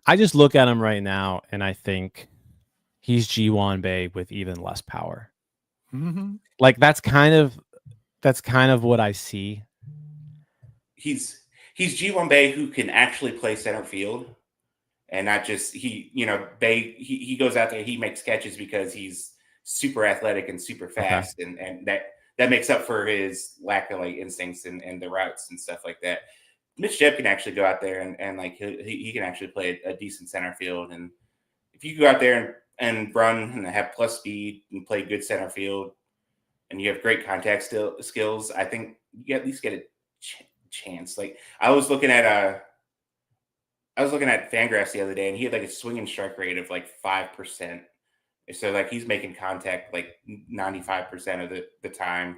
Speaker 2: I just look at him right now and I think he's Ji-Hwan Bae with even less power.
Speaker 1: Mm-hmm.
Speaker 2: Like that's kind of what I see.
Speaker 3: He's Ji-Hwan Bae who can actually play center field, and not just Bae. He goes out there, he makes catches because he's super athletic and super fast, and that makes up for his lack of like instincts and the routes and stuff like that. Mitch Jebb can actually go out there and like he can actually play a decent center field, and if you go out there and run and have plus speed and play good center field, and you have great contact skills, I think you at least get a chance. Like I was looking at Fangraphs the other day, and he had like a swinging strike rate of like 5%. So like he's making contact like 95% of the time.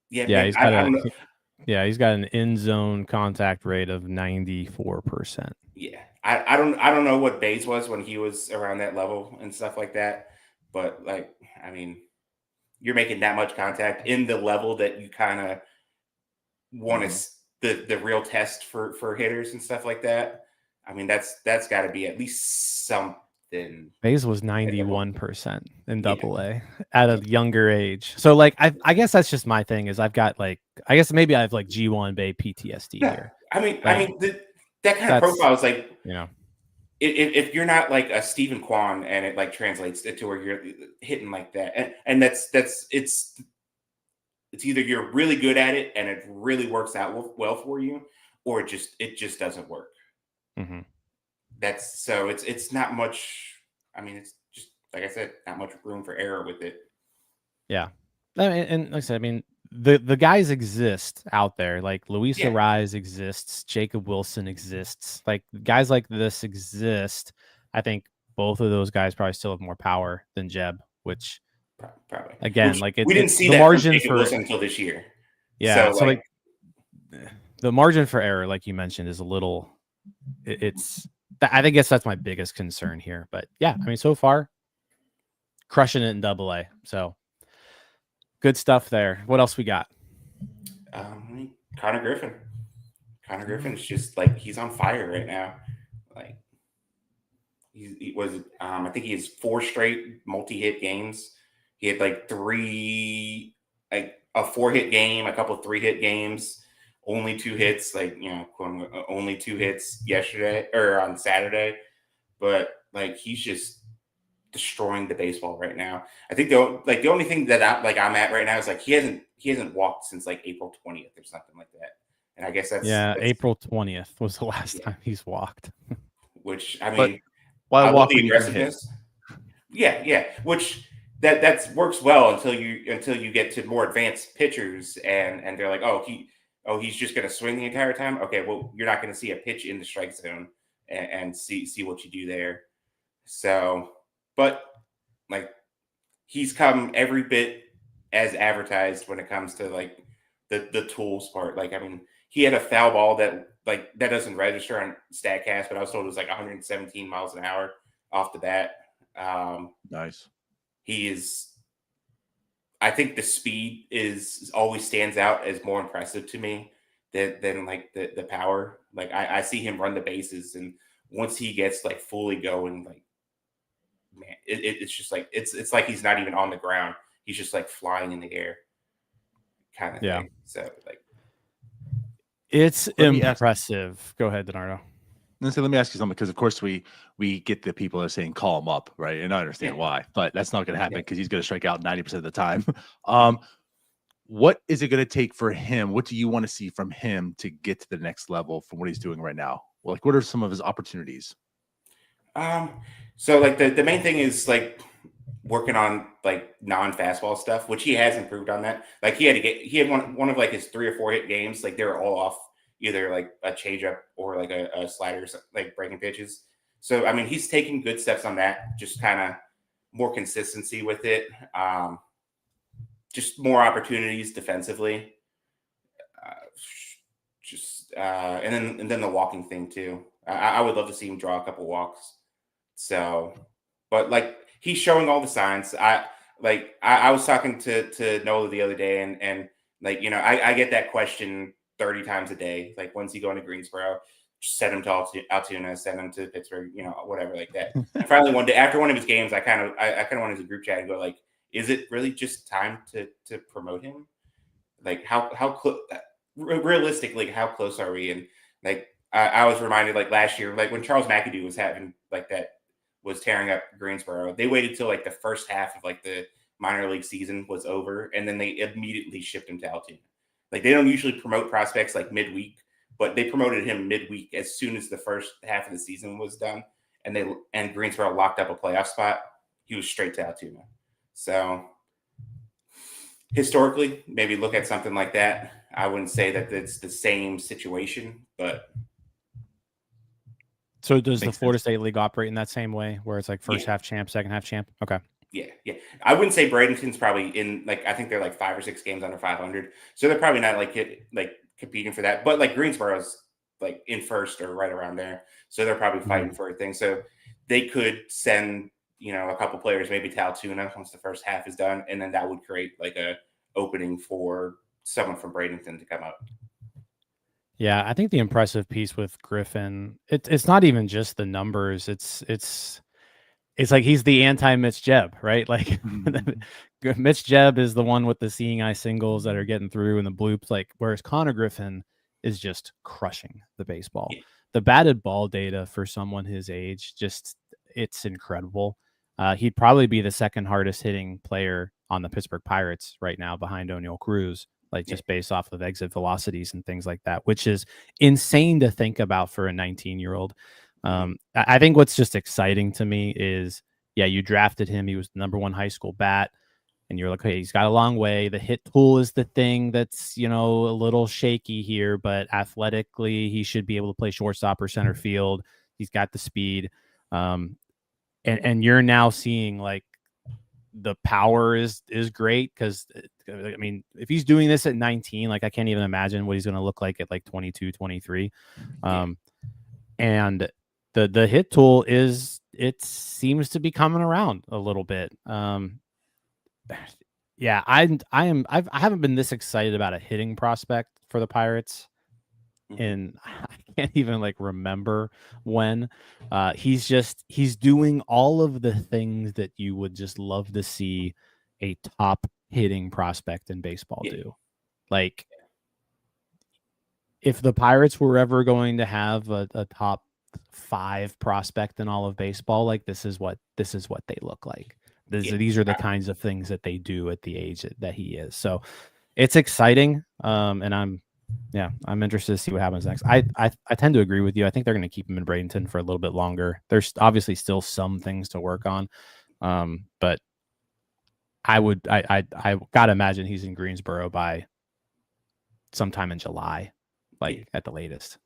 Speaker 2: He's got an end zone contact rate of 94%.
Speaker 3: Yeah, I don't know what Bays was when he was around that level and stuff like that, but like I mean, you're making that much contact in the level that you kind of want to the real test for hitters and stuff like that. I mean, that's got to be at least something.
Speaker 2: Bays was 91% in Double A at a younger age. So like I guess that's just my thing is I've got like I guess maybe I have like G1 Bay PTSD here.
Speaker 3: I mean that kind of profile is like,
Speaker 2: you know,
Speaker 3: if you're not like a Stephen Kwan and it like translates to where you're hitting like that, and it's either you're really good at it and it really works out well for you, or it just doesn't work.
Speaker 2: Mm-hmm.
Speaker 3: It's not much. I mean, it's just like I said, not much room for error with it.
Speaker 2: Yeah, I mean, and like I said, I mean, the guys exist out there. Like Luis Arraez exists, Jacob Wilson exists. Like guys like this exist. I think both of those guys probably still have more power than Jebb, which
Speaker 3: probably
Speaker 2: again, like
Speaker 3: we didn't see
Speaker 2: the
Speaker 3: that
Speaker 2: margin
Speaker 3: for Wilson until this year.
Speaker 2: Yeah, so like the margin for error, like you mentioned, is a little. I guess that's my biggest concern here. But yeah, I mean, so far, crushing it in Double A. So good stuff there. What else we got?
Speaker 3: Connor Griffin. Connor Griffin is just like he's on fire right now. Like he was, I think he has 4 straight multi-hit games. He had like 3, like a 4-hit game, a couple of 3-hit games. Only 2 hits, like, you know, only 2 hits yesterday or on Saturday. But like he's just destroying the baseball right now. I think the only thing that I'm at right now is like he hasn't walked since like April 20th or something like that. And I guess that's
Speaker 2: April 20th was the last time he's walked.
Speaker 3: Which I mean,
Speaker 1: why walk
Speaker 3: the aggressiveness? Yeah. Which that works well until you get to more advanced pitchers and they're like, he's just going to swing the entire time. Okay, well, you're not going to see a pitch in the strike zone and see what you do there. So, but like he's come every bit as advertised when it comes to like the tools part. Like, I mean, he had a foul ball that doesn't register on StatCast, but I was told it was like 117 miles an hour off the bat.
Speaker 1: Nice.
Speaker 3: He is. I think the speed always stands out as more impressive to me than like the power. Like I see him run the bases, and once he gets like fully going, like man, it's just like it's like he's not even on the ground. He's just like flying in the air, kind of thing. So like,
Speaker 2: it's impressive. Go ahead, Donardo.
Speaker 1: So let me ask you something, because of course we get the people that are saying call him up, right? And I understand why, but that's not going to happen because he's going to strike out 90% of the time. What is it going to take for him? What do you want to see from him to get to the next level from what he's doing right now? Well, like, what are some of his opportunities?
Speaker 3: So like the main thing is like working on like non-fastball stuff, which he has improved on that. Like he had one of like his 3 or 4 hit games, like they were all off either like a changeup or like a slider, like breaking pitches. So I mean, he's taking good steps on that. Just kind of more consistency with it. Just more opportunities defensively. And then the walking thing too. I would love to see him draw a couple walks. So, but like he's showing all the signs. I was talking to Nola the other day, and like, you know, I get that question 30 times a day. Like, when's he going to Greensboro? Just send him to Altoona, send him to Pittsburgh, you know, whatever like that. And finally one day after one of his games, I kind of wanted to group chat and go like, is it really just time to promote him? Like realistically, how close are we? And like, I was reminded like last year, like when Charles McAdoo was having like that was tearing up Greensboro. They waited till like the first half of like the minor league season was over, and then they immediately shipped him to Altoona. Like they don't usually promote prospects like midweek, but they promoted him midweek as soon as the first half of the season was done, and Greensboro locked up a playoff spot. He was straight to Altoona. So historically, maybe look at something like that. I wouldn't say that it's the same situation, but
Speaker 2: So does the
Speaker 1: Makes
Speaker 2: Florida
Speaker 1: sense.
Speaker 2: State League operate in that same way, where it's like first half champ, second half champ? Okay.
Speaker 3: yeah. I wouldn't say Bradenton's probably in like I think they're like 5 or 6 games under 500, so they're probably not like competing for that. But like Greensboro's like in first or right around there, so they're probably fighting for a thing. So they could send a couple players maybe to Altoona once the first half is done, and then that would create like a opening for someone from Bradenton to come up.
Speaker 2: Yeah, I think the impressive piece with Griffin, it's not even just the numbers. It's like he's the anti-Mitch Jeb, right? Like Mitch Jeb is the one with the seeing eye singles that are getting through and the bloops, like whereas Connor Griffin is just crushing the baseball.
Speaker 3: Yeah.
Speaker 2: The batted ball data for someone his age, it's incredible. He'd probably be the second hardest hitting player on the Pittsburgh Pirates right now behind O'Neal Cruz, like just based off of exit velocities and things like that, which is insane to think about for a 19-year-old. I think what's just exciting to me is, you drafted him. He was the number 1 high school bat. And you're like, hey, he's got a long way. The hit tool is the thing that's, a little shaky here, but athletically, he should be able to play shortstop or center field. He's got the speed. And you're now seeing like the power is great because, I mean, if he's doing this at 19, like I can't even imagine what he's going to look like at like 22, 23. And the hit tool it seems to be coming around a little bit. I haven't been this excited about a hitting prospect for the Pirates, and I can't even like remember when. He's doing all of the things that you would just love to see a top hitting prospect in baseball do. Like if the Pirates were ever going to have a top 5 prospect in all of baseball, like this is what they look like. These are the kinds of things that they do at the age that he is. So it's exciting. And I'm interested to see what happens next. I tend to agree with you. I think they're going to keep him in Bradenton for a little bit longer. There's obviously still some things to work on. But I gotta imagine he's in Greensboro by sometime in July, at the latest.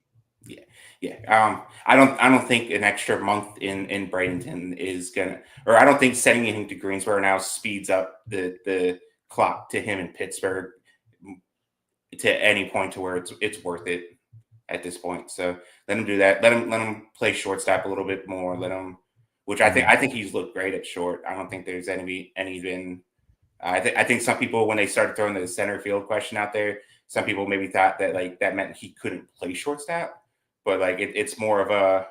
Speaker 3: I don't think an extra month in Bradenton is gonna, or I don't think sending him to Greensboro now speeds up the clock to him in Pittsburgh to any point to where it's worth it at this point. So let him do that. Let him play shortstop a little bit more. Which I think he's looked great at short. I don't think there's I think some people, when they started throwing the center field question out there, some people maybe thought that like that meant he couldn't play shortstop. But like it's more of a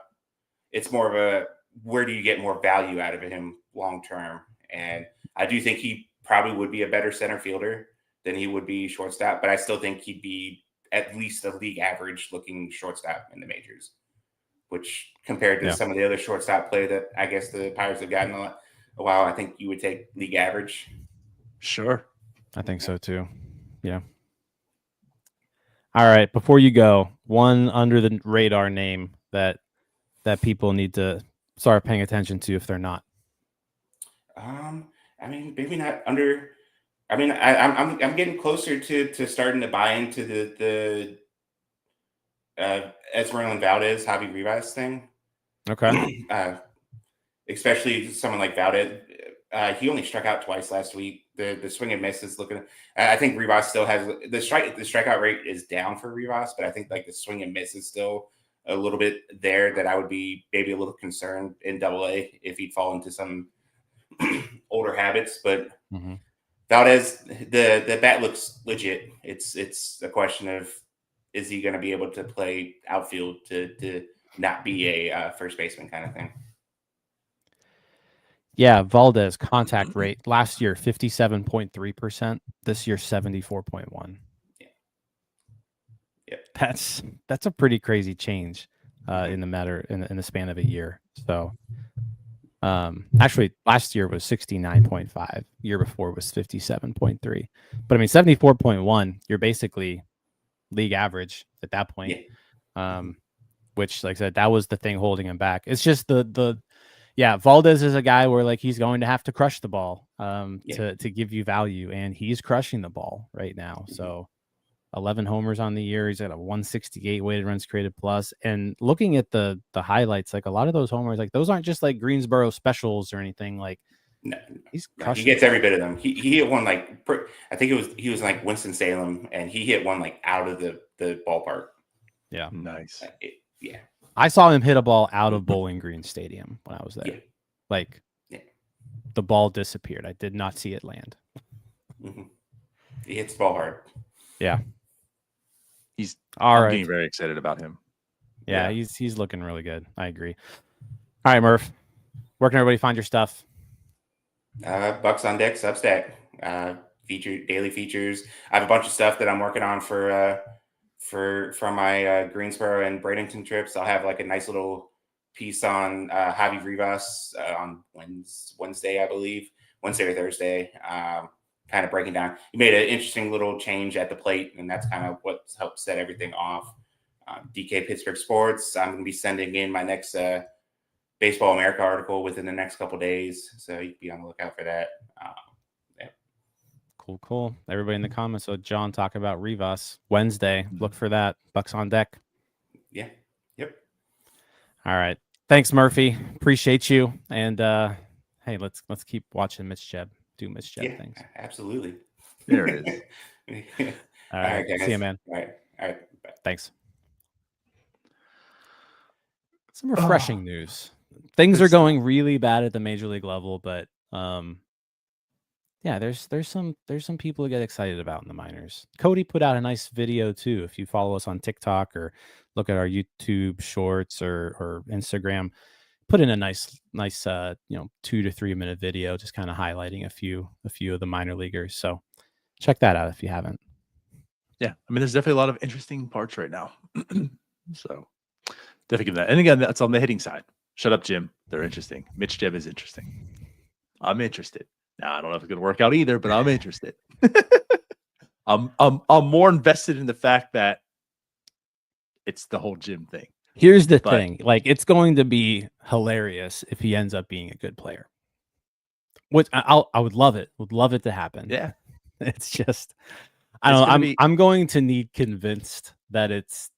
Speaker 3: where do you get more value out of him long term? And I do think he probably would be a better center fielder than he would be shortstop, but I still think he'd be at least a league average looking shortstop in the majors, which compared to some of the other shortstop play that I guess the Pirates have gotten a while, I think you would take league average.
Speaker 1: Sure.
Speaker 2: I think so too. Yeah. All right, before you go, one under the radar name that people need to start paying attention to if they're not.
Speaker 3: I mean, maybe not under. I mean, I'm getting closer to starting to buy into the Esmeralda Valdez, Javi Rivas thing.
Speaker 2: Okay.
Speaker 3: Especially someone like Valdez. He only struck out twice last week. The swing and miss is looking. I think Rivas still has the strikeout rate is down for Rivas, but I think like the swing and miss is still a little bit there that I would be maybe a little concerned in AA if he'd fall into some older habits. But Valdez, the bat looks legit. It's a question of is he going to be able to play outfield to not be a first baseman kind of thing.
Speaker 2: Yeah, Valdez contact rate last year 57.3%. This year 74.1.
Speaker 3: Yeah,
Speaker 2: that's a pretty crazy change in the span of a year. So Actually, last year was 69.5. Year before was 57.3. But I mean, 74.1. You're basically league average at that point.
Speaker 3: Yeah.
Speaker 2: Which, like I said, that was the thing holding him back. It's just Valdez is a guy where like he's going to have to crush the ball to give you value, and he's crushing the ball right now. So 11 homers on the year. He's at a 168 weighted runs created plus. And looking at the highlights, like a lot of those homers, like those aren't just like Greensboro specials or anything. Like
Speaker 3: No,
Speaker 2: he's
Speaker 3: he
Speaker 2: crushing.
Speaker 3: gets every bit of them. He hit one like I think he was like Winston-Salem, and he hit one like out of the ballpark.
Speaker 2: Yeah,
Speaker 1: nice.
Speaker 3: Yeah,
Speaker 2: I saw him hit a ball out of Bowling Green Stadium when I was there.
Speaker 3: Yeah.
Speaker 2: Like the ball disappeared. I did not see it land.
Speaker 3: He hits the ball hard.
Speaker 2: Yeah.
Speaker 1: I'm getting very excited about him.
Speaker 2: Yeah, he's looking really good. I agree. All right, Murph. Where can everybody find your stuff?
Speaker 3: Bucks on Deck, Substack, daily features. I have a bunch of stuff that I'm working on for my Greensboro and Bradenton trips. I'll have like a nice little piece on Javi Rivas on Wednesday, I believe, Wednesday or Thursday. Kind of breaking down. He made an interesting little change at the plate, and that's kind of what helped set everything off. DK Pittsburgh Sports. I'm going to be sending in my next Baseball America article within the next couple of days, so you can be on the lookout for that.
Speaker 2: Cool. Everybody in the comments. So John talk about Rivas Wednesday. Look for that. Bucks on Deck.
Speaker 3: Yeah. Yep.
Speaker 2: All right. Thanks, Murphy. Appreciate you. And hey, let's keep watching Mitch Jeb do Mitch Jeb things.
Speaker 3: Absolutely.
Speaker 1: There it is.
Speaker 2: All right.
Speaker 3: Guys.
Speaker 2: See you, man.
Speaker 3: All right. Bye.
Speaker 2: Thanks. Some refreshing news. Things are going really bad at the major league level, but there's some people to get excited about in the minors. Cody put out a nice video too. If you follow us on TikTok or look at our YouTube shorts or Instagram, put in a nice 2 to 3 minute video just kind of highlighting a few of the minor leaguers. So check that out if you haven't.
Speaker 1: Yeah, I mean, there's definitely a lot of interesting parts right now. So definitely give that. And again, that's on the hitting side. Shut up, Jim. They're interesting. Mitch Jeb is interesting. I'm interested. Now, I don't know if it's going to work out either, but I'm interested. I'm more invested in the fact that it's the whole Jim thing.
Speaker 2: Here's the thing. Like, it's going to be hilarious if he ends up being a good player. Which I would love it. Would love it to happen.
Speaker 1: Yeah.
Speaker 2: It's just I'm going to need convinced that it's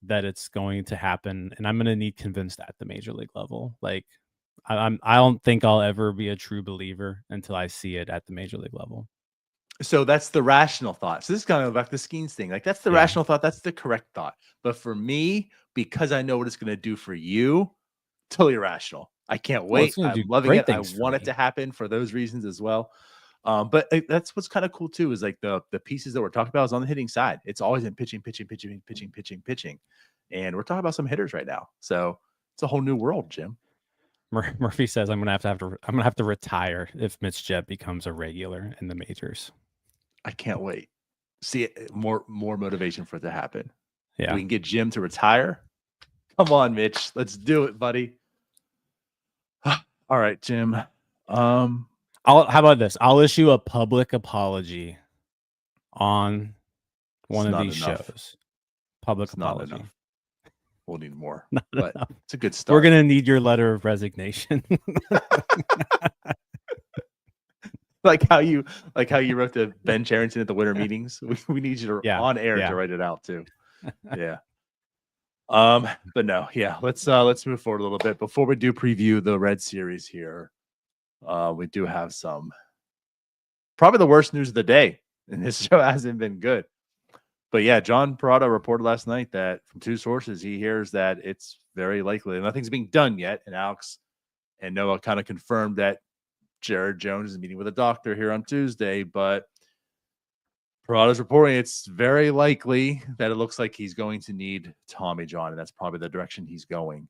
Speaker 2: going to happen, and I'm going to need convinced at the major league level. Like I don't think I'll ever be a true believer until I see it at the major league level.
Speaker 1: So that's the rational thought. So this is kind of like the Skenes thing. Like that's the rational thought. That's the correct thought. But for me, because I know what it's going to do for you, totally irrational. I can't wait. I'm loving it. I want it to happen for those reasons as well. But that's what's kind of cool too, is like the pieces that we're talking about is on the hitting side. It's always in pitching. And we're talking about some hitters right now. So it's a whole new world, Jim.
Speaker 2: Murphy says I'm gonna have to retire if Mitch Jeb becomes a regular in the majors.
Speaker 1: I can't wait. See more motivation for it to happen.
Speaker 2: Yeah,
Speaker 1: we can get Jim to retire. Come on, Mitch. Let's do it, buddy. All right, Jim.
Speaker 2: How about this? I'll issue a public apology on one of these shows. Public apology.
Speaker 1: We'll need more, but it's a good start.
Speaker 2: We're gonna need your letter of resignation.
Speaker 1: like how you wrote to Ben Cherington at the winter meetings. We need you to on air to write it out too. Yeah. But no, let's move forward a little bit before we do preview the Red Series here. We do have probably the worst news of the day, and this show hasn't been good. But yeah, John Parada reported last night that from two sources, he hears that it's very likely nothing's being done yet. And Alex and Noah kind of confirmed that Jared Jones is meeting with a doctor here on Tuesday, but Parada's reporting it's very likely that it looks like he's going to need Tommy John, and that's probably the direction he's going.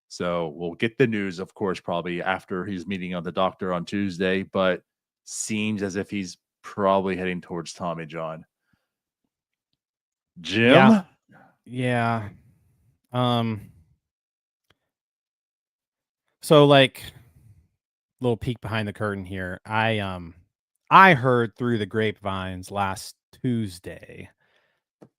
Speaker 1: So we'll get the news, of course, probably after he's meeting on the doctor on Tuesday, but seems as if he's probably heading towards Tommy John. Jim?
Speaker 2: Yeah. So like little peek behind the curtain here. I heard through the grapevines last Tuesday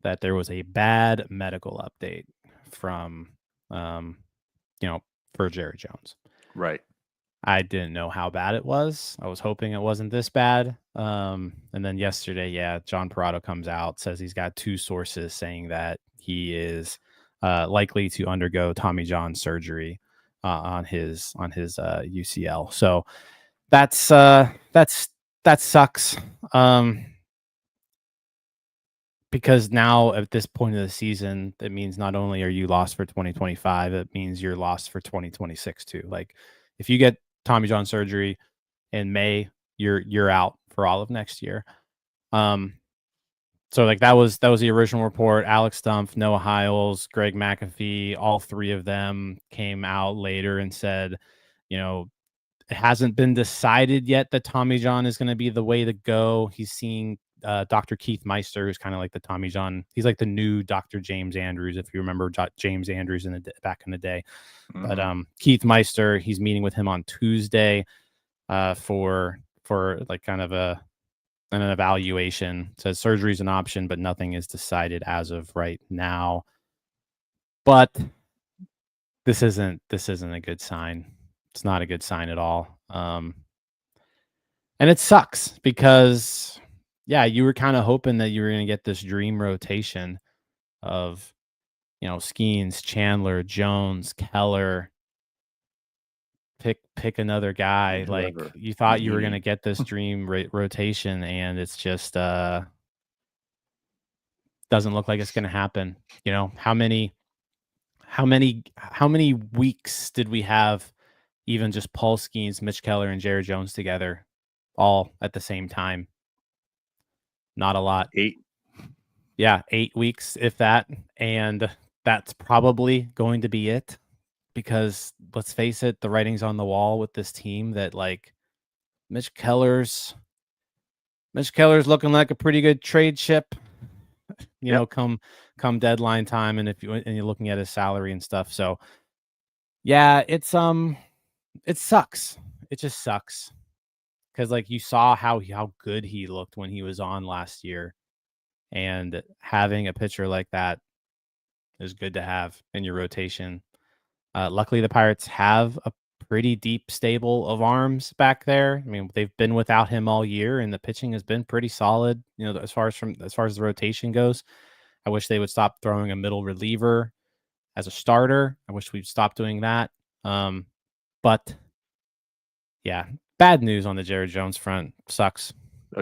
Speaker 2: that there was a bad medical update from for Jerry Jones.
Speaker 1: Right.
Speaker 2: I didn't know how bad it was. I was hoping it wasn't this bad. And then yesterday, John Parado comes out, says he's got 2 sources saying that he is likely to undergo Tommy John surgery on his UCL. So that sucks. Because now at this point of the season, it means not only are you lost for 2025, it means you're lost for 2026 too. Like if you get Tommy John surgery in May, you're out for all of next year. So like that was the original report. Alex Stumpf, Noah Hiles, Greg McAfee, all 3 of them came out later and said, it hasn't been decided yet that Tommy John is going to be the way to go. He's seeing Dr. Keith Meister, who's kind of like the Tommy John. He's like the new Dr. James Andrews, if you remember James Andrews back in the day. Mm-hmm. But Keith Meister, he's meeting with him on Tuesday for like kind of an evaluation. It says surgery is an option, but nothing is decided as of right now. But this isn't a good sign. It's not a good sign at all. And it sucks because, you were kind of hoping that you were going to get this dream rotation of, Skenes, Chandler, Jones, Keller. Pick another guy. Like you thought you were going to get this dream rotation, and it's just doesn't look like it's going to happen. How many weeks did we have? Even just Paul Skenes, Mitch Keller, and Jerry Jones together all at the same time. Not a lot.
Speaker 1: 8.
Speaker 2: Yeah, 8 weeks, if that. And that's probably going to be it. Because let's face it, the writing's on the wall with this team that like Mitch Keller's looking like a pretty good trade chip. Come deadline time, and you're looking at his salary and stuff. So yeah, it sucks. It just sucks. Because like you saw how good he looked when he was on last year. And having a pitcher like that is good to have in your rotation. Luckily, the Pirates have a pretty deep stable of arms back there. I mean, they've been without him all year, and the pitching has been pretty solid. As far as the rotation goes, I wish they would stop throwing a middle reliever as a starter. I wish we'd stop doing that. But yeah, bad news on the Jerry Jones front. Sucks.
Speaker 1: I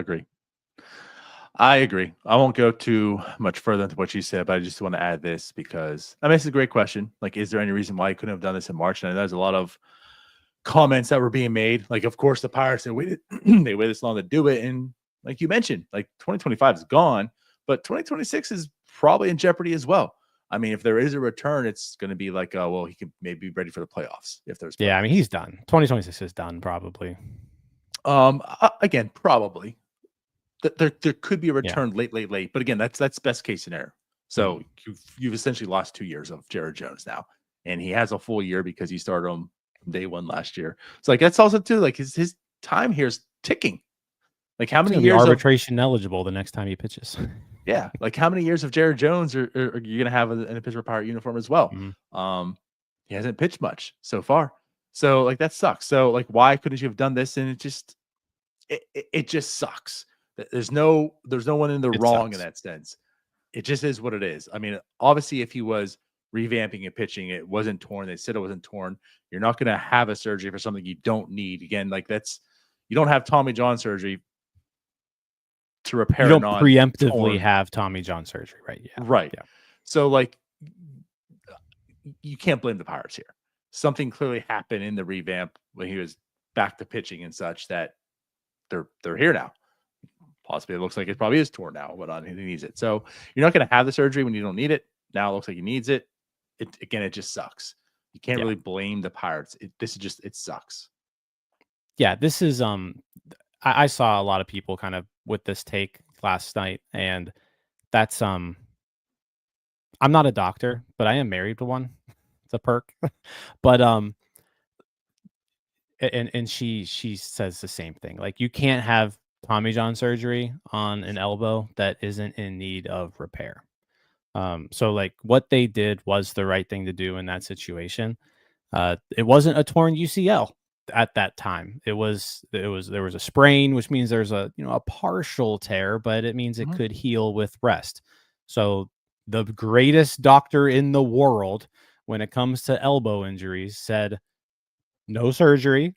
Speaker 1: agree. I won't go too much further into what you said, but I just want to add this because it's a great question. Like, is there any reason why you couldn't have done this in March? And there's a lot of comments that were being made. Like, of course, the Pirates they waited this long to do it, and like you mentioned, like 2025 is gone, but 2026 is probably in jeopardy as well. I mean, if there is a return, it's going to be like, he could maybe be ready for the playoffs if there's.
Speaker 2: Playoffs. Yeah, I mean, he's done. 2026 is done probably.
Speaker 1: Again, probably. There could be a return late, but again, that's best case scenario. So you've essentially lost 2 years of Jared Jones now, and he has a full year because he started him day 1 last year. So like that's also too like his time here is ticking. Like how many years
Speaker 2: arbitration eligible the next time he pitches?
Speaker 1: Yeah, like how many years of Jared Jones are you gonna have in a Pittsburgh Pirate uniform as well? Mm-hmm. He hasn't pitched much so far, so like that sucks. So like why couldn't you have done this? And it just sucks. There's no one in the wrong in that sense. It just is what it is. I mean, obviously, if he was revamping and pitching, it wasn't torn. They said it wasn't torn. You're not going to have a surgery for something you don't need. Again, like you don't have Tommy John surgery to repair.
Speaker 2: You don't preemptively have Tommy John surgery, right? Yeah,
Speaker 1: right. Yeah. So like, you can't blame the Pirates here. Something clearly happened in the revamp when he was back to pitching and such that they're here now. Possibly it looks like it probably is torn now, but he needs it. So you're not going to have the surgery when you don't need it. Now it looks like he needs it. It just sucks. You can't really blame the Pirates. It sucks.
Speaker 2: Yeah, this is I saw a lot of people kind of with this take last night, and that's I'm not a doctor, but I am married to one. It's a perk. But and she says the same thing. Like, you can't have Tommy John surgery on an elbow that isn't in need of repair. So like what they did was the right thing to do in that situation. It wasn't a torn UCL at that time. There was a sprain, which means there's a partial tear, but it means it could heal with rest. So the greatest doctor in the world when it comes to elbow injuries said, no surgery.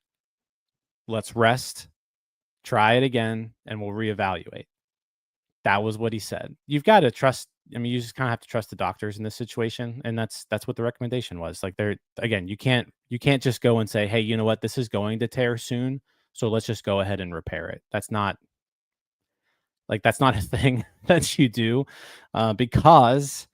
Speaker 2: Let's rest, try it again, and we'll reevaluate. That was what he said. You've got to trust. I mean, you just kind of have to trust the doctors in this situation, and that's what the recommendation was. Like, you can't just go and say, hey, you know what, this is going to tear soon, so let's just go ahead and repair it. That's not a thing that you do, because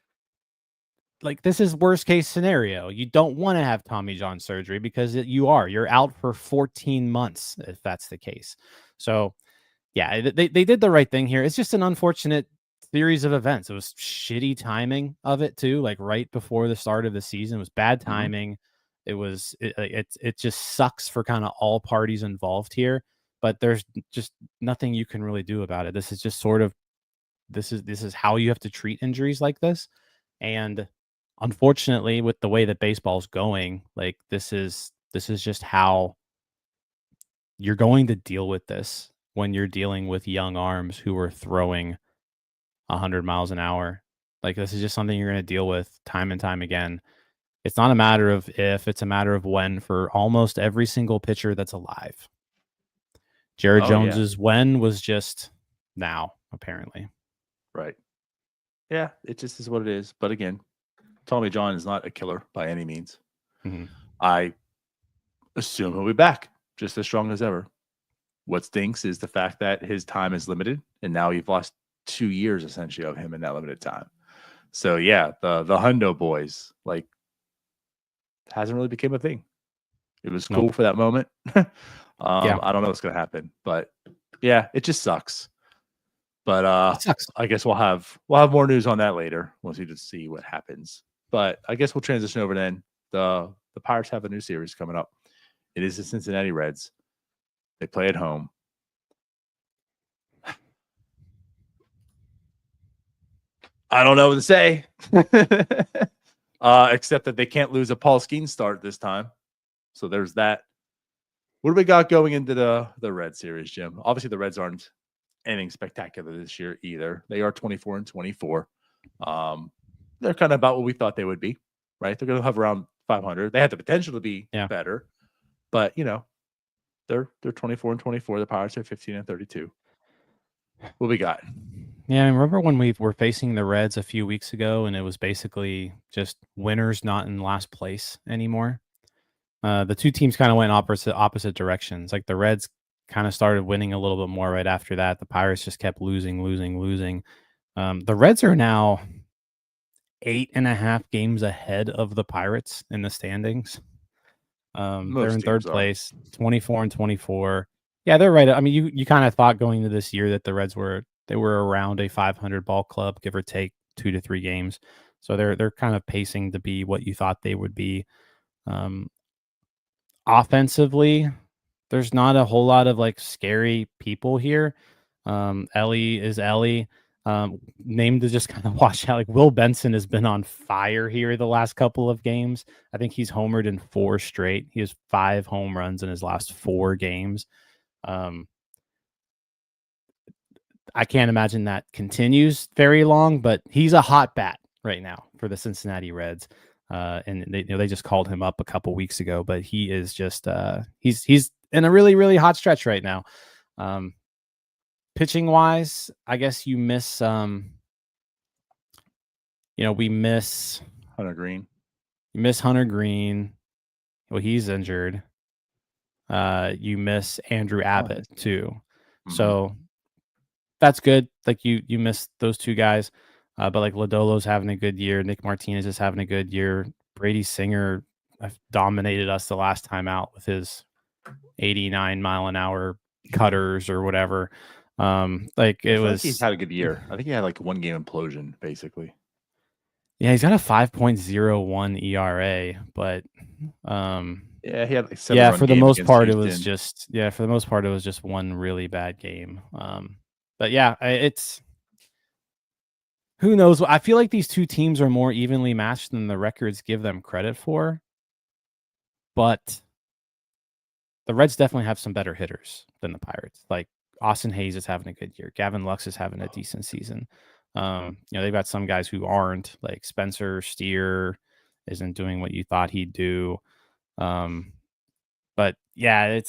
Speaker 2: like, this is worst case scenario. You don't want to have Tommy John surgery because you're out for 14 months if that's the case. So yeah, they did the right thing here. It's just an unfortunate series of events. It was shitty timing of it too. Like, right before the start of the season, it was bad timing. It just sucks for kind of all parties involved here. But there's just nothing you can really do about it. This is just sort of this is how you have to treat injuries like this. And unfortunately, with the way that baseball's going, like, this is just how you're going to deal with this when you're dealing with young arms who are throwing 100 miles an hour. Like, this is just something you're going to deal with time and time again. It's not a matter of if, it's a matter of when for almost every single pitcher that's alive. Jared Jones's when was just now, apparently.
Speaker 1: Right. Yeah, it just is what it is. But again, Tommy John is not a killer by any means. I assume he'll be back just as strong as ever. What stinks is the fact that his time is limited, and now you've lost 2 years essentially of him in that limited time. So yeah, the Hundo boys, like, hasn't really became a thing. It was cool for that moment. I don't know what's gonna happen, but yeah, it just sucks. But
Speaker 2: it sucks.
Speaker 1: I guess we'll have more news on that later once we just see what happens. But I guess we'll transition over then. The Pirates have a new series coming up. It is the Cincinnati Reds. They play at home. I don't know what to say, except that they can't lose a Paul Skenes start this time. So there's that. What do we got going into the Red series, Jim? Obviously, the Reds aren't anything spectacular this year either. They are 24-24. They're kind of about what we thought they would be, right? They're going to have around 500. They have the potential to be better, but they're 24-24. The Pirates are 15-32. What we got?
Speaker 2: Yeah, I remember when we were facing the Reds a few weeks ago, and it was basically just winners not in last place anymore. The two teams kind of went opposite directions. Like, the Reds kind of started winning a little bit more right after that. The Pirates just kept losing. The Reds are now 8.5 games ahead of the Pirates in the standings. They're in third place, 24-24. Yeah, they're right. I mean, you kind of thought going into this year that the Reds were around a 500 ball club, give or take 2 to 3 games. So they're kind of pacing to be what you thought they would be. Offensively, there's not a whole lot of like scary people here. Ellie is Ellie. Named to just kind of watch out. Like, Will Benson has been on fire here the last couple of games. I think he's homered in 4 straight. He has 5 home runs in his last 4 games. I can't imagine that continues very long, but he's a hot bat right now for the Cincinnati Reds. And they just called him up a couple weeks ago, but he is just he's in a really, really hot stretch right now. Pitching wise, I guess you miss we miss
Speaker 1: Hunter Green.
Speaker 2: You miss Hunter Green. Well, he's injured. You miss Andrew Abbott too. So that's good. Like, you miss those 2 guys. But like, Lodolo's having a good year. Nick Martinez is having a good year. Brady Singer dominated us the last time out with his 89 mile an hour cutters or whatever. He's
Speaker 1: had a good year. I think he had like 1 game implosion, basically.
Speaker 2: Yeah, he's got a 5.01 ERA, but
Speaker 1: Yeah, he had like 7
Speaker 2: Yeah,
Speaker 1: run
Speaker 2: for the
Speaker 1: game
Speaker 2: most
Speaker 1: against
Speaker 2: part, it was
Speaker 1: Houston.
Speaker 2: just one really bad game. But yeah, it's who knows. I feel like these two teams are more evenly matched than the records give them credit for. But the Reds definitely have some better hitters than the Pirates. Like Austin Hayes is having a good year. Gavin Lux is having a decent season. They've got some guys who aren't, like Spencer Steer isn't doing what you thought he'd do. But yeah,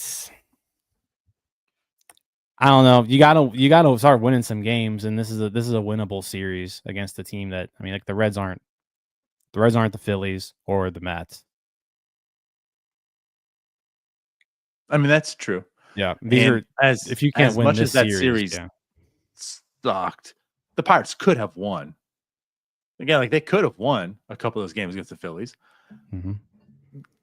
Speaker 2: I don't know. You gotta start winning some games, and this is a winnable series against a team that, I mean, like the Reds aren't the Phillies or the Mets.
Speaker 1: I mean, that's true.
Speaker 2: Yeah, these are if you can't
Speaker 1: as
Speaker 2: win
Speaker 1: much
Speaker 2: this
Speaker 1: as that
Speaker 2: series,
Speaker 1: series sucked, the Pirates could have won. Again, like they could have won a couple of those games against the Phillies.
Speaker 2: Mm-hmm.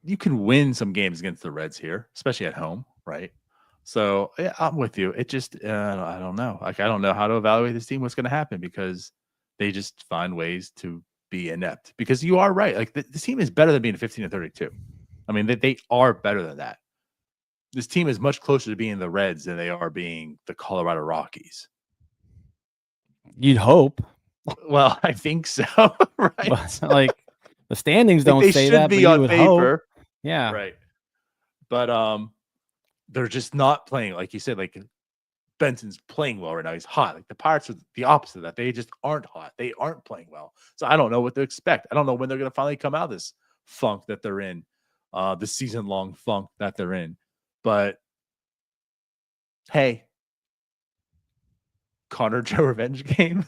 Speaker 1: You can win some games against the Reds here, especially at home, right? So yeah, I'm with you. It just I don't know. Like I don't know how to evaluate this team. What's going to happen because they just find ways to be inept. Because you are right. Like the team is better than being 15-32. I mean, they are better than that. This team is much closer to being the Reds than they are being the Colorado Rockies.
Speaker 2: You'd hope.
Speaker 1: Well, I think so, right?
Speaker 2: But, like the standings don't say
Speaker 1: should
Speaker 2: that,
Speaker 1: be
Speaker 2: but
Speaker 1: on
Speaker 2: you would
Speaker 1: paper.
Speaker 2: hope. Yeah.
Speaker 1: Right. But they're just not playing, like you said, like Benson's playing well right now. He's hot. Like the Pirates are the opposite of that. They just aren't hot. They aren't playing well. So I don't know what to expect. I don't know when they're going to finally come out of this funk that they're in, the season-long funk that they're in. But hey, Connor Joe revenge game.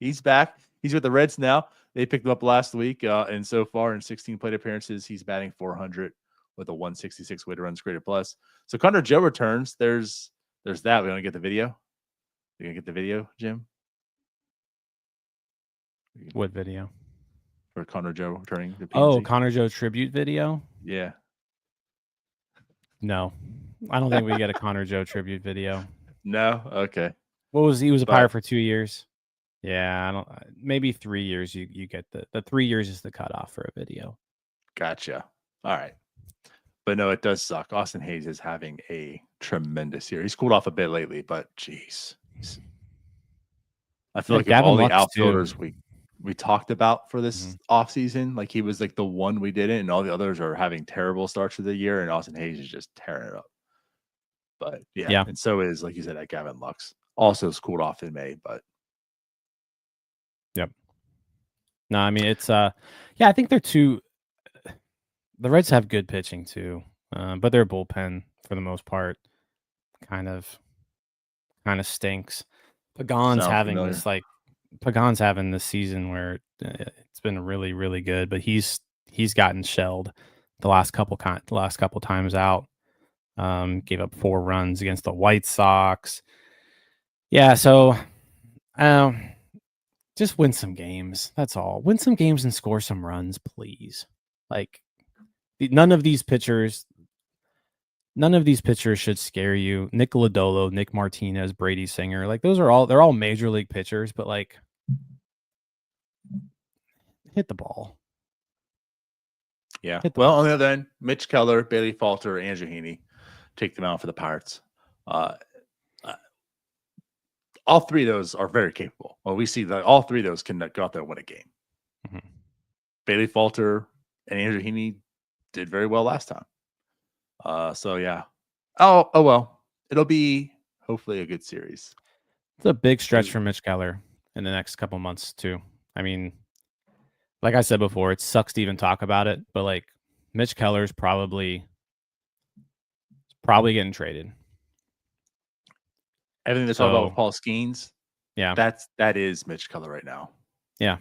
Speaker 1: He's back. He's with the Reds now. They picked him up last week, and so far in 16 plate appearances, he's batting .400 with a 166 weighted runs created plus. So Connor Joe returns. There's that. We want to get the video. You gonna get the video, Jim?
Speaker 2: What video?
Speaker 1: For Connor Joe returning to PNC?
Speaker 2: Oh, Connor Joe tribute video?
Speaker 1: Yeah.
Speaker 2: No, I don't think we get a Connor Joe tribute video.
Speaker 1: No? Okay.
Speaker 2: He was a Pirate for 2 years. Yeah, I don't. Maybe 3 years. You get the 3 years is the cutoff for a video.
Speaker 1: Gotcha. All right. But no, it does suck. Austin Hayes is having a tremendous year. He's cooled off a bit lately, but geez. I feel like of all the outfielders we talked about for this offseason, like he was like the one we didn't, and all the others are having terrible starts of the year, and Austin Hayes is just tearing it up. But yeah. And so is, like you said, that Gavin Lux. Also cooled off in May, but
Speaker 2: yep. No, I mean it's I think they're two. The Reds have good pitching too, but their bullpen for the most part kind of stinks. Pagan's having this season where it's been really, really good, but he's gotten shelled the last couple times out. Gave up 4 runs against the White Sox. Yeah, so just win some games. That's all. Win some games and score some runs, please. Like none of these pitchers should scare you. Nick Lodolo, Nick Martinez, Brady Singer, like they're all major league pitchers, but like hit the ball.
Speaker 1: Yeah. Well, on the other end, Mitch Keller, Bailey Falter, Andrew Heaney take them out for the Pirates. All 3 of those are very capable. Well, we see that all 3 of those can go out there and win a game. Mm-hmm. Bailey Falter and Andrew Heaney did very well last time. So yeah. Oh well. It'll be hopefully a good series.
Speaker 2: It's a big stretch for Mitch Keller in the next couple months too. I mean, like I said before, it sucks to even talk about it, but like Mitch Keller's probably getting traded.
Speaker 1: Everything they're talking about with Paul Skenes,
Speaker 2: yeah,
Speaker 1: that is Mitch Keller right now.
Speaker 2: Yeah,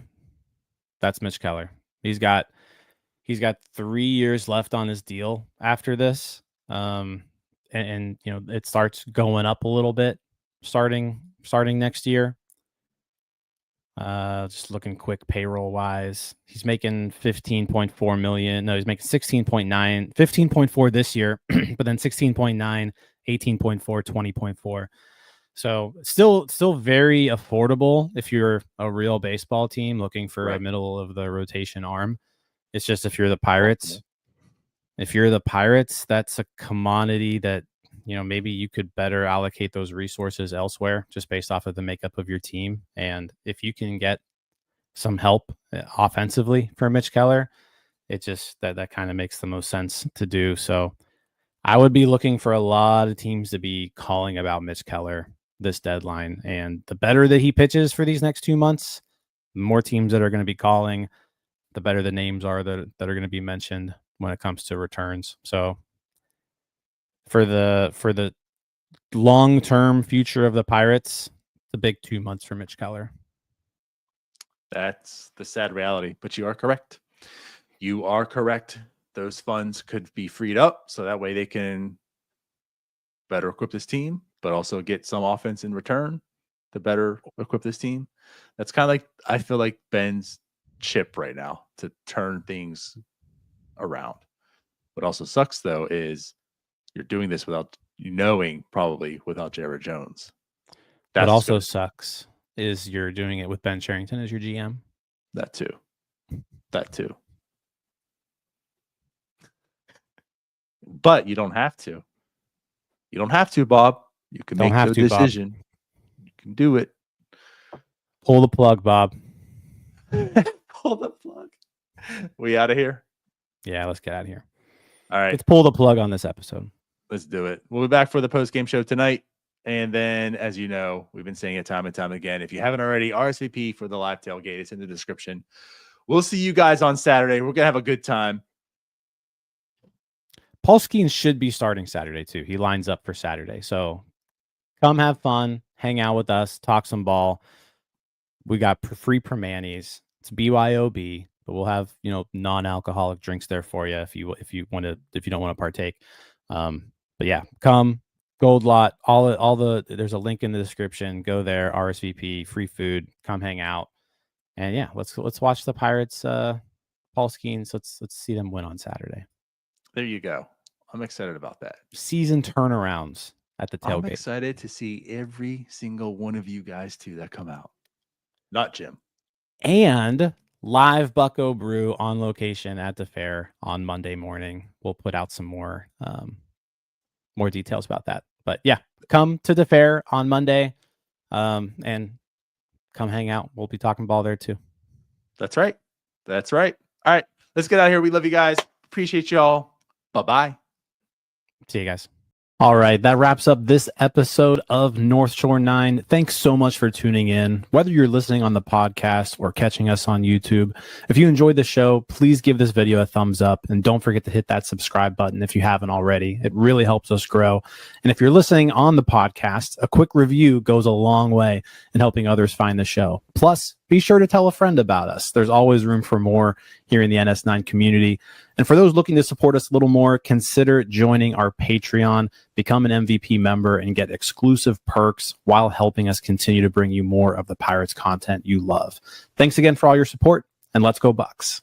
Speaker 2: that's Mitch Keller. He's got 3 years left on his deal after this, and you know it starts going up a little bit starting next year. Just looking quick payroll wise, he's making 15.4 million. No, he's making 16.9, 15.4 this year, but then 16.9, 18.4, 20.4. So still very affordable if you're a real baseball team looking for a middle of the rotation arm. It's just if you're the Pirates, if you're the Pirates, that's a commodity that, maybe you could better allocate those resources elsewhere just based off of the makeup of your team. And if you can get some help offensively for Mitch Keller, it just that kind of makes the most sense to do. So I would be looking for a lot of teams to be calling about Mitch Keller this deadline. And the better that he pitches for these next 2 months, the more teams that are going to be calling, the better the names are that are going to be mentioned when it comes to returns. So for the long-term future of the Pirates, the big 2 months for Mitch Keller.
Speaker 1: That's the sad reality, but you are correct. You are correct. Those funds could be freed up so that way they can better equip this team, but also get some offense in return to better equip this team. That's kind of like, I feel like Ben's chip right now to turn things around. What also sucks though is you're doing this without probably without Jared Jones.
Speaker 2: What also sucks is you're doing it with Ben Cherington as your GM.
Speaker 1: That too. But you don't have to. You don't have to, Bob. You can make the decision. Bob. You can do it.
Speaker 2: Pull the plug, Bob.
Speaker 1: Pull the plug. We out of here?
Speaker 2: Yeah, let's get out of here.
Speaker 1: All right.
Speaker 2: Let's pull the plug on this episode.
Speaker 1: Let's do it. We'll be back for the post-game show tonight. And then, as you know, we've been saying it time and time again. If you haven't already, RSVP for the live tailgate. It's in the description. We'll see you guys on Saturday. We're going to have a good time.
Speaker 2: Paul Skenes should be starting Saturday, too. He lines up for Saturday. So come have fun, hang out with us, talk some ball. We got free Permanis. It's BYOB, but we'll have, non-alcoholic drinks there for you if you don't want to partake. But yeah, come. Gold Lot, there's a link in the description. Go there, RSVP, free food, come hang out. And yeah, let's watch the Pirates, Paul Skenes. Let's see them win on Saturday.
Speaker 1: There you go. I'm excited about that.
Speaker 2: Season turnarounds at the tailgate.
Speaker 1: I'm excited to see every single one of you guys too that come out. Not Jim.
Speaker 2: And live Bucco Brew on location at the fair on Monday morning. We'll put out some more details about that. But yeah, come to the fair on Monday and come hang out. We'll be talking ball there too.
Speaker 1: That's right. All right, let's get out of here. We love you guys. Appreciate y'all. Bye-bye.
Speaker 2: See you guys. All right, that wraps up this episode of North Shore 9. Thanks so much for tuning in, whether you're listening on the podcast or catching us on YouTube. If you enjoyed the show, please give this video a thumbs up, and don't forget to hit that subscribe button if you haven't already. It really helps us grow. And if you're listening on the podcast, a quick review goes a long way in helping others find the show. Plus, be sure to tell a friend about us. There's always room for more here in the NS9 community. And for those looking to support us a little more, consider joining our Patreon, become an MVP member, and get exclusive perks while helping us continue to bring you more of the Pirates content you love. Thanks again for all your support, and let's go Bucks.